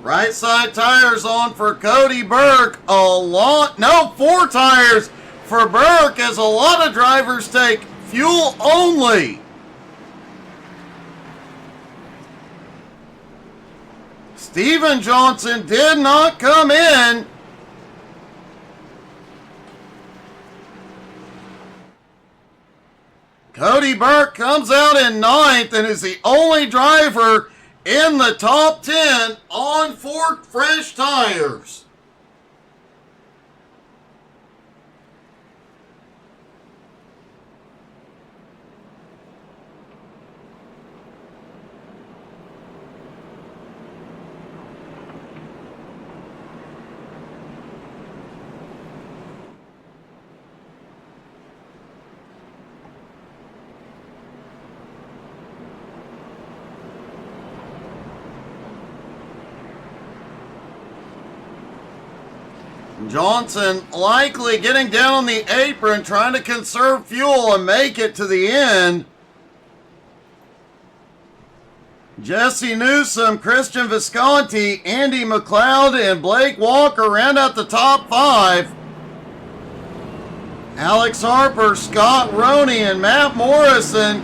Right side tires on for Cody Burke. 4 tires for Burke as a lot of drivers take fuel only. Steven Johnson did not come in. Cody Burke comes out in 9th and is the only driver in the top 10 on 4 fresh tires. Johnson likely getting down on the apron, trying to conserve fuel and make it to the end. Jesse Newsom, Christian Visconti, Andy McLeod, and Blake Walker round out the top 5. Alex Harper, Scott Roney, and Matt Morrison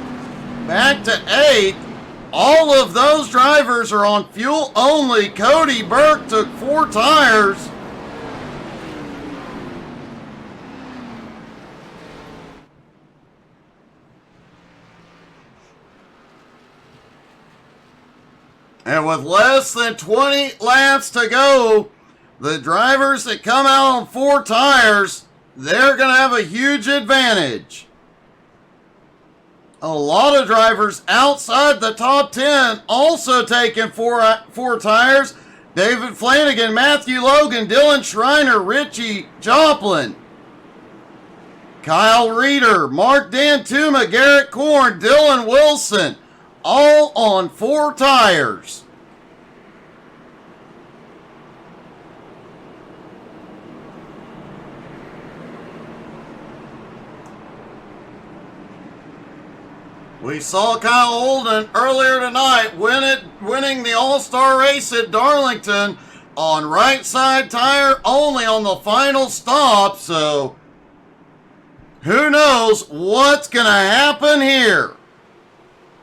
back to 8. All of those drivers are on fuel only. Cody Burke took 4 tires. And with less than 20 laps to go, the drivers that come out on 4 tires, they're going to have a huge advantage. A lot of drivers outside the top 10 also taking 4 tires. David Flanagan, Matthew Logan, Dylan Schreiner, Richie Joplin, Kyle Reeder, Mark Dantuma, Garrett Korn, Dylan Wilson, all on 4 tires. We saw Kyle Holden earlier tonight winning the All-Star race at Darlington on right side tire only on the final stop, so who knows what's going to happen here.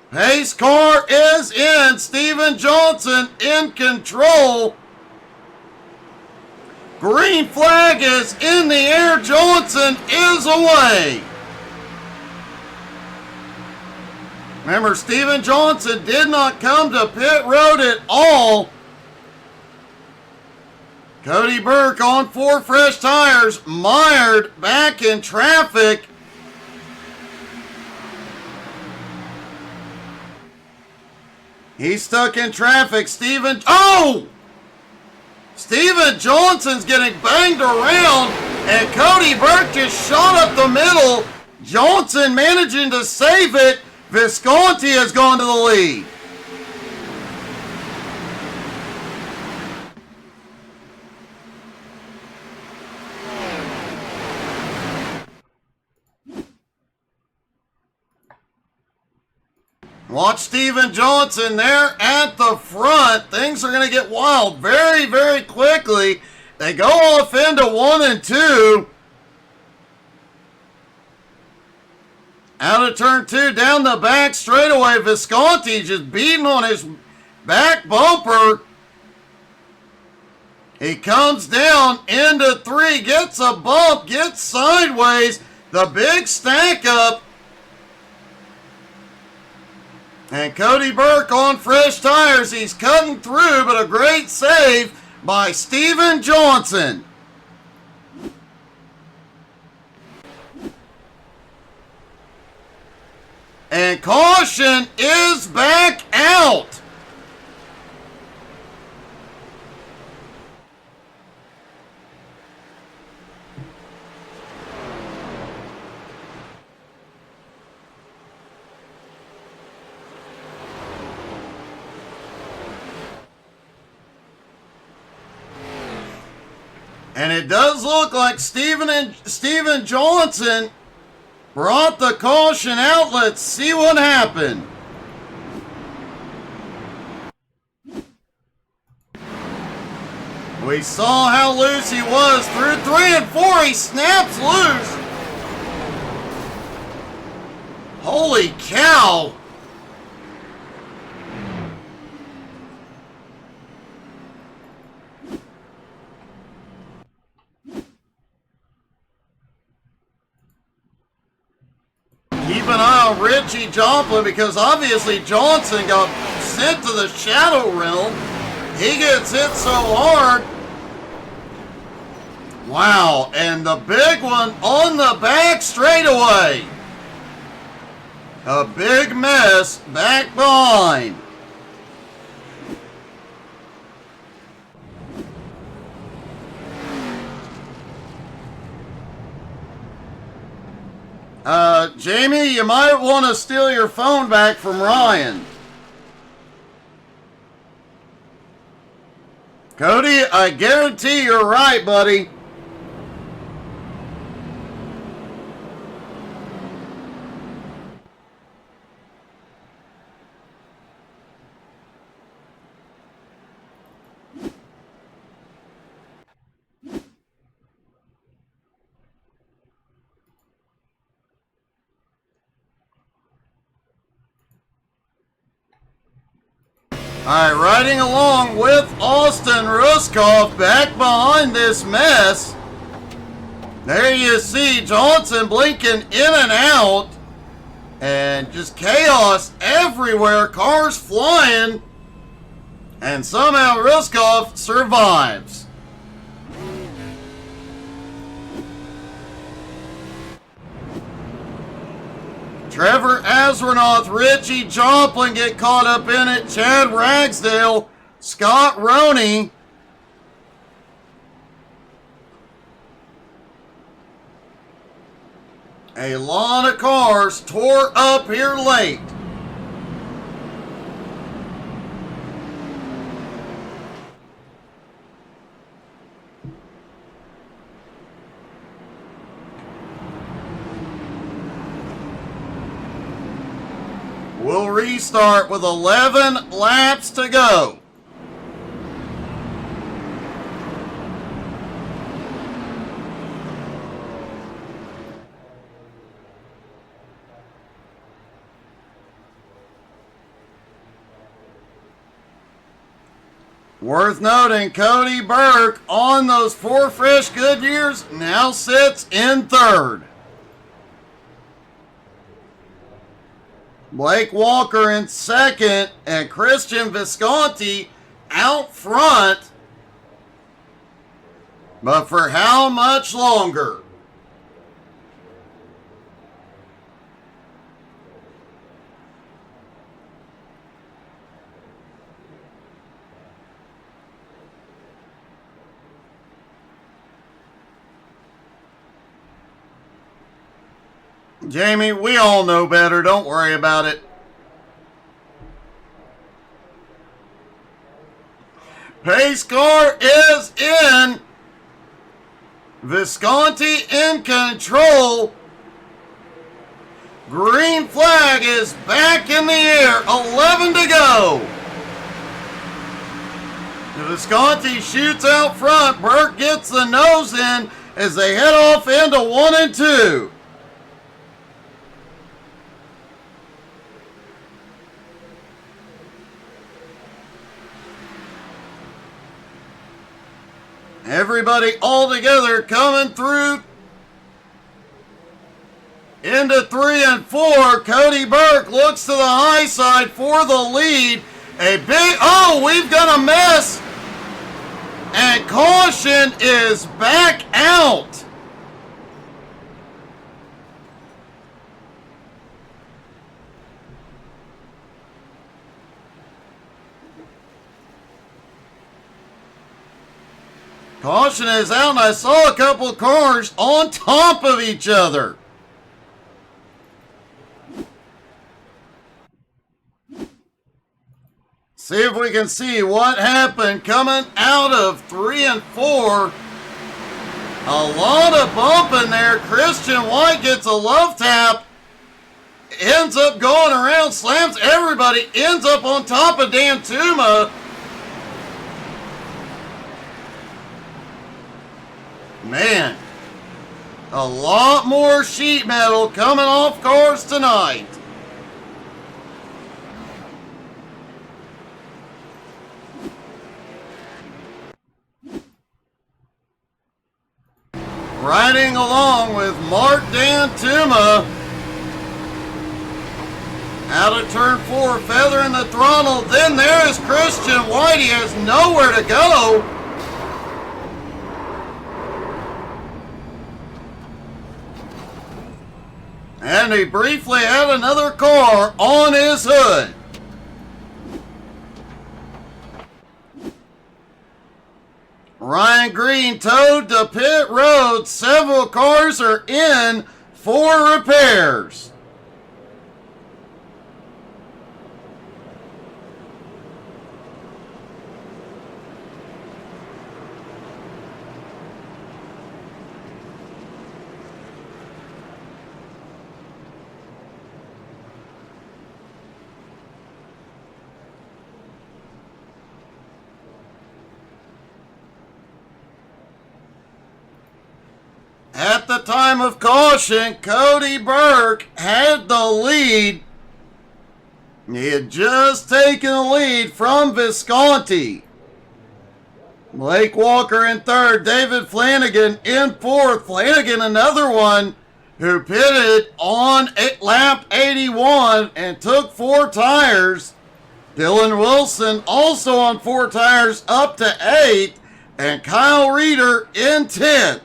Pace car is in. Steven Johnson in control. Green flag is in the air. Johnson is away. Remember, Steven Johnson did not come to pit road at all. Cody Burke on 4 fresh tires, mired back in traffic. He's stuck in traffic. Steven Johnson's getting banged around, and Cody Burke just shot up the middle. Johnson managing to save it. Visconti has gone to the lead. Watch Steven Johnson there at the front. Things are going to get wild very, very quickly. They go off into 1 and 2. Out of turn 2, down the back straightaway. Visconti just beating on his back bumper. He comes down into 3, gets a bump, gets sideways. The big stack up. And Cody Burke on fresh tires. He's cutting through, but a great save by Steven Johnson. And caution is back out. And it does look like Steven Johnson brought the caution out. Let's see what happened. We saw how loose he was. Through 3 and 4, he snaps loose. Holy cow. Keep an eye on Richie Joplin, because obviously Johnson got sent to the shadow realm. He gets hit so hard. Wow, and the big one on the back straightaway. A big mess back behind. Jamie, you might want to steal your phone back from Ryan. Cody, I guarantee you're right, buddy. Alright, riding along with Austin Ruskov back behind this mess. There you see Johnson blinking in and out. And just chaos everywhere. Cars flying. And somehow Ruskov survives. Trevor Asronoth, Richie Joplin get caught up in it. Chad Ragsdale, Scott Roney. A lot of cars tore up here late. We'll restart with 11 laps to go. Worth noting, Cody Burke on those 4 fresh Goodyears now sits in third. Blake Walker in second, and Christian Visconti out front. But for how much longer? Jamie, we all know better. Don't worry about it. Pace car is in. Visconti in control. Green flag is back in the air. 11 to go. Visconti shoots out front. Burke gets the nose in as they head off into 1 and 2. Everybody all together coming through into 3 and 4. Cody Burke looks to the high side for the lead. We've got a mess. And caution is back out. Caution is out, and I saw a couple of cars on top of each other. See if we can see what happened coming out of 3 and 4. A lot of bumping there. Christian White gets a love tap. Ends up going around, slams everybody, ends up on top of Dan Tuma. Man, a lot more sheet metal coming off cars tonight. Riding along with Mark Dantuma. Out of turn 4, feathering the throttle. Then there's Christian White. He has nowhere to go. And he briefly had another car on his hood. Ryan Green towed to pit road. Several cars are in for repairs. At the time of caution, Cody Burke had the lead. He had just taken the lead from Visconti. Blake Walker in third, David Flanagan in fourth. Flanagan, another one who pitted on lap 81 and took 4 tires. Dylan Wilson also on 4 tires up to 8th, and Kyle Reeder in 10th.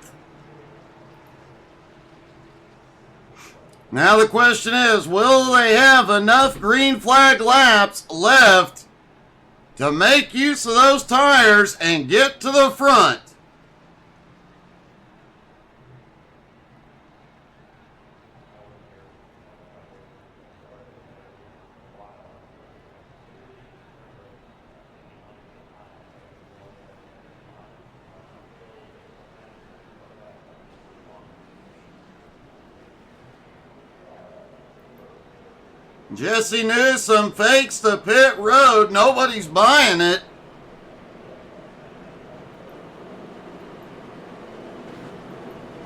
Now the question is, will they have enough green flag laps left to make use of those tires and get to the front? Jesse Newsom fakes the pit road. Nobody's buying it.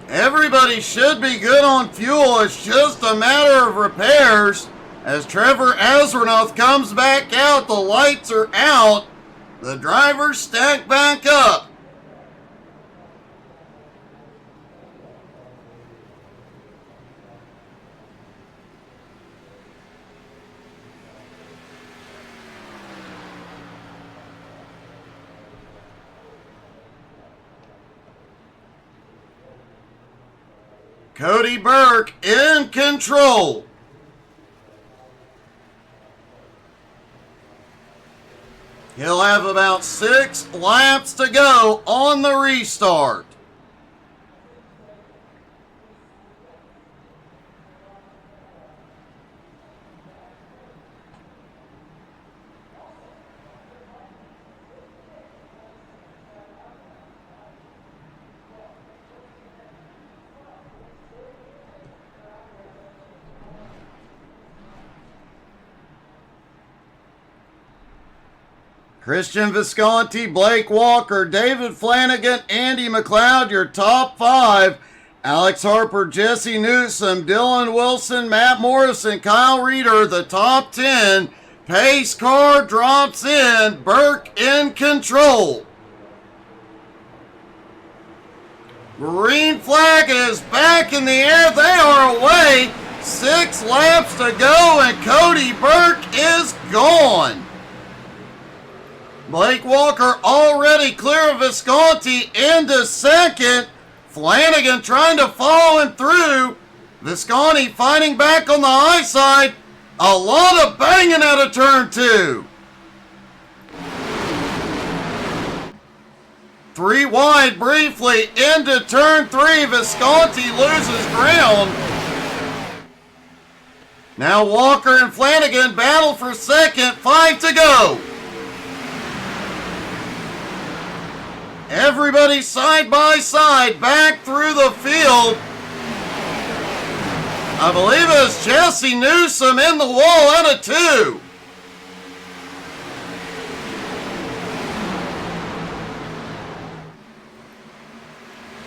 Everybody should be good on fuel. It's just a matter of repairs. As Trevor Azranoth comes back out, the lights are out. The drivers stack back up. Cody Burke in control. He'll have about 6 laps to go on the restart. Christian Visconti, Blake Walker, David Flanagan, Andy McLeod, your top 5. Alex Harper, Jesse Newsom, Dylan Wilson, Matt Morrison, Kyle Reeder, the top 10. Pace car drops in. Burke in control. Green flag is back in the air. They are away. 6 laps to go, and Cody Burke is gone. Blake Walker already clear of Visconti into second. Flanagan trying to follow him through. Visconti fighting back on the high side. A lot of banging out of turn 2. 3 wide briefly into turn 3. Visconti loses ground. Now Walker and Flanagan battle for second. 5 to go. Everybody side by side back through the field. I believe it was Jesse Newsom in the wall out of 2.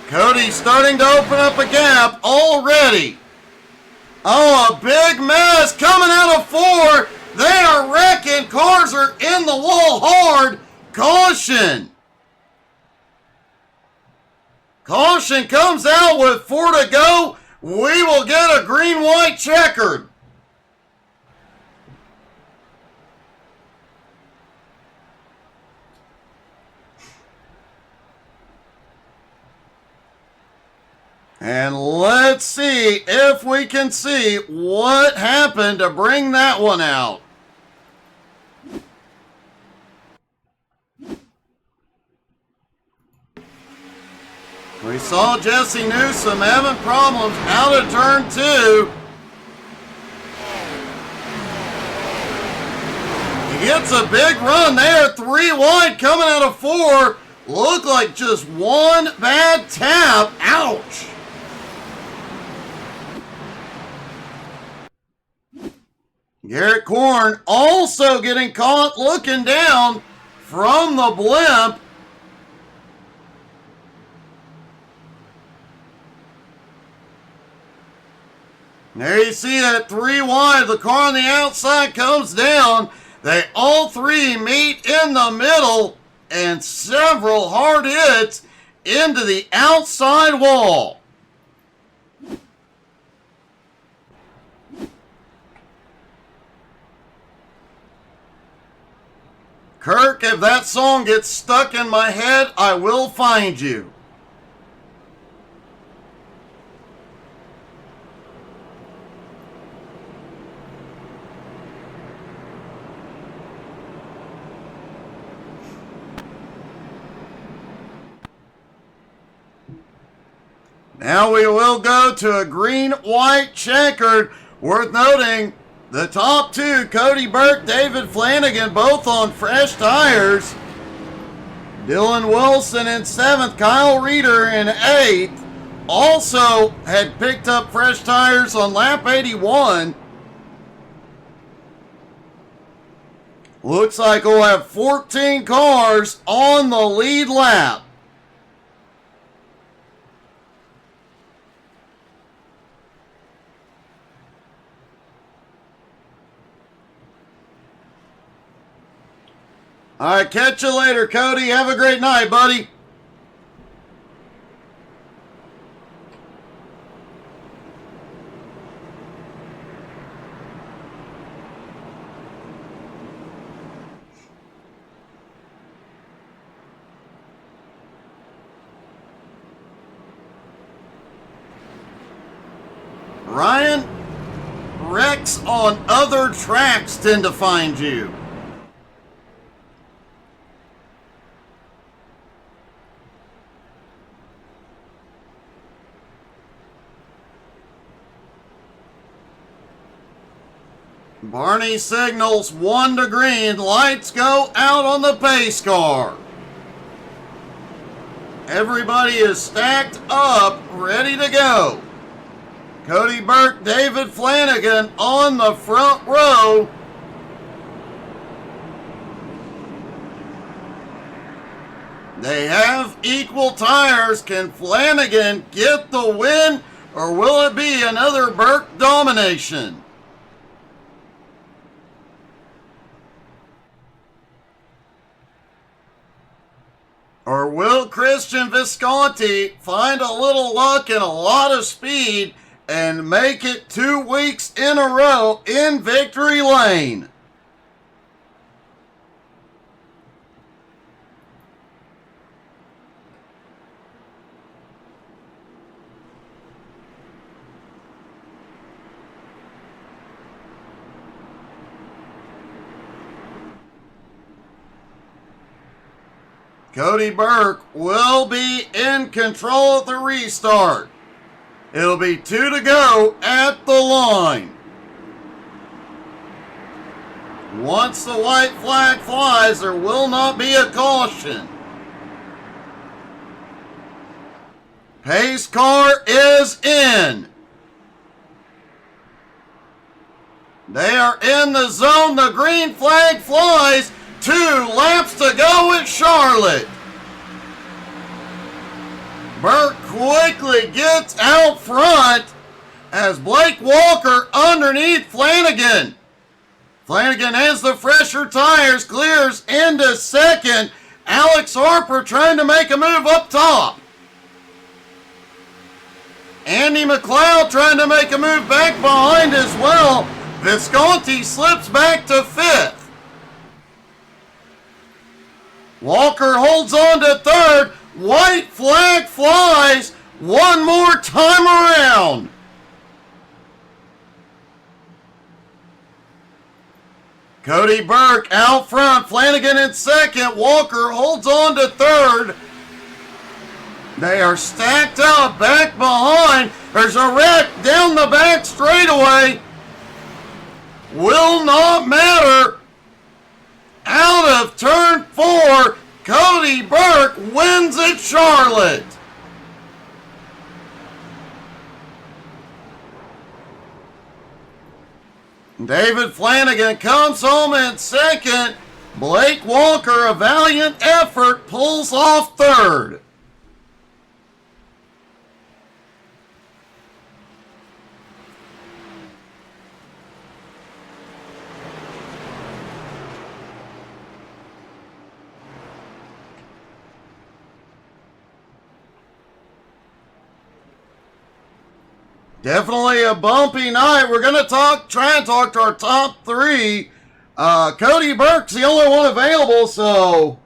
Cody starting to open up a gap already. Oh, a big mess coming out of 4. They are wrecking. Cars are in the wall hard. Caution. Caution comes out with 4 to go. We will get a green-white checkered. And let's see if we can see what happened to bring that one out. We saw Jesse Newsom having problems out of turn 2. He gets a big run there. 3 wide coming out of 4. Looked like just one bad tap. Ouch. Garrett Korn also getting caught looking down from the blimp. There you see it, 3 wide. The car on the outside comes down. They all three meet in the middle, and several hard hits into the outside wall. Kirk, if that song gets stuck in my head, I will find you. Now we will go to a green-white checkered. Worth noting, the top two, Cody Burke, David Flanagan, both on fresh tires. Dylan Wilson in 7th, Kyle Reeder in 8th. Also had picked up fresh tires on lap 81. Looks like we'll have 14 cars on the lead lap. All right, catch you later, Cody. Have a great night, buddy. Ryan, wrecks on other tracks tend to find you. Barney signals 1 to green. Lights go out on the pace car. Everybody is stacked up, ready to go. Cody Burke, David Flanagan on the front row. They have equal tires. Can Flanagan get the win, or will it be another Burke domination? Or will Christian Visconti find a little luck and a lot of speed and make it 2 weeks in a row in victory lane? Cody Burke will be in control at the restart. It'll be 2 to go at the line. Once the white flag flies, there will not be a caution. Pace car is in. They are in the zone. The green flag flies. 2 laps to go at Charlotte. Burke quickly gets out front as Blake Walker underneath Flanagan. Flanagan has the fresher tires, clears into second. Alex Harper trying to make a move up top. Andy McLeod trying to make a move back behind as well. Visconti slips back to 5th. Walker holds on to 3rd. White flag flies 1 more time around. Cody Burke out front. Flanagan in 2nd. Walker holds on to 3rd. They are stacked up back behind. There's a wreck down the back straightaway. Will not matter. Out of turn 4, Cody Burke wins at Charlotte. David Flanagan comes home in 2nd. Blake Walker, a valiant effort, pulls off 3rd. Definitely a bumpy night. We're going to try and talk to our top three. Cody Burke's the only one available, so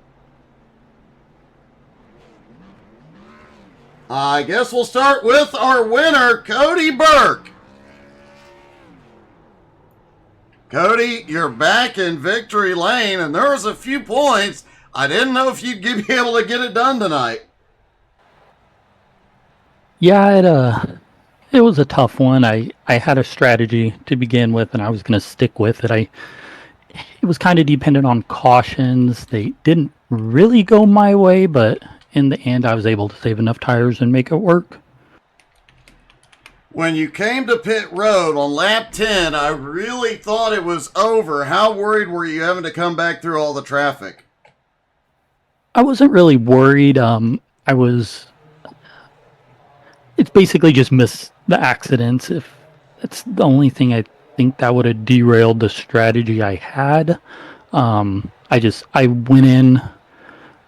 I guess we'll start with our winner, Cody Burke. Cody, you're back in victory lane, and there was a few points. I didn't know if you'd be able to get it done tonight. Yeah, it was a tough one. I had a strategy to begin with, and I was going to stick with it. It was kind of dependent on cautions. They didn't really go my way, but in the end, I was able to save enough tires and make it work. When you came to pit road on lap 10, I really thought it was over. How worried were you having to come back through all the traffic? I wasn't really worried. It's basically just missed the accidents. If that's the only thing I think that would have derailed the strategy I had. I went in.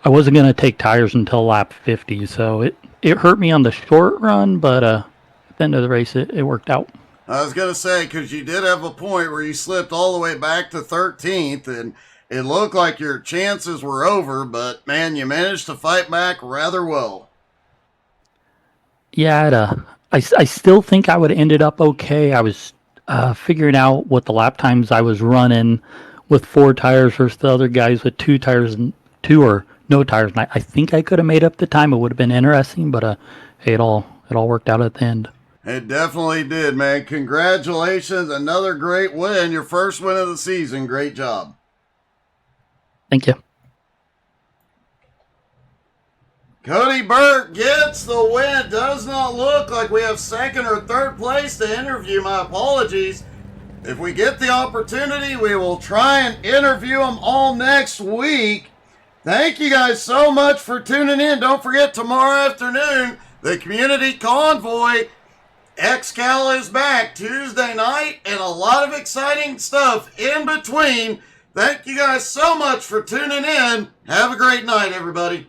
I wasn't going to take tires until lap 50, so it hurt me on the short run, but at the end of the race, it worked out. I was going to say, because you did have a point where you slipped all the way back to 13th, and it looked like your chances were over, but man, you managed to fight back rather well. Yeah, I still think I would have ended up okay. I was figuring out what the lap times I was running with 4 tires versus the other guys with 2 tires and 2 or no tires. And I think I could have made up the time. It would have been interesting, but hey, it all worked out at the end. It definitely did, man. Congratulations. Another great win. Your first win of the season. Great job. Thank you. Cody Burke gets the win. Does not look like we have second or third place to interview. My apologies. If we get the opportunity, we will try and interview them all next week. Thank you guys so much for tuning in. Don't forget, tomorrow afternoon, the Community Convoy XCal is back Tuesday night, and a lot of exciting stuff in between. Thank you guys so much for tuning in. Have a great night, everybody.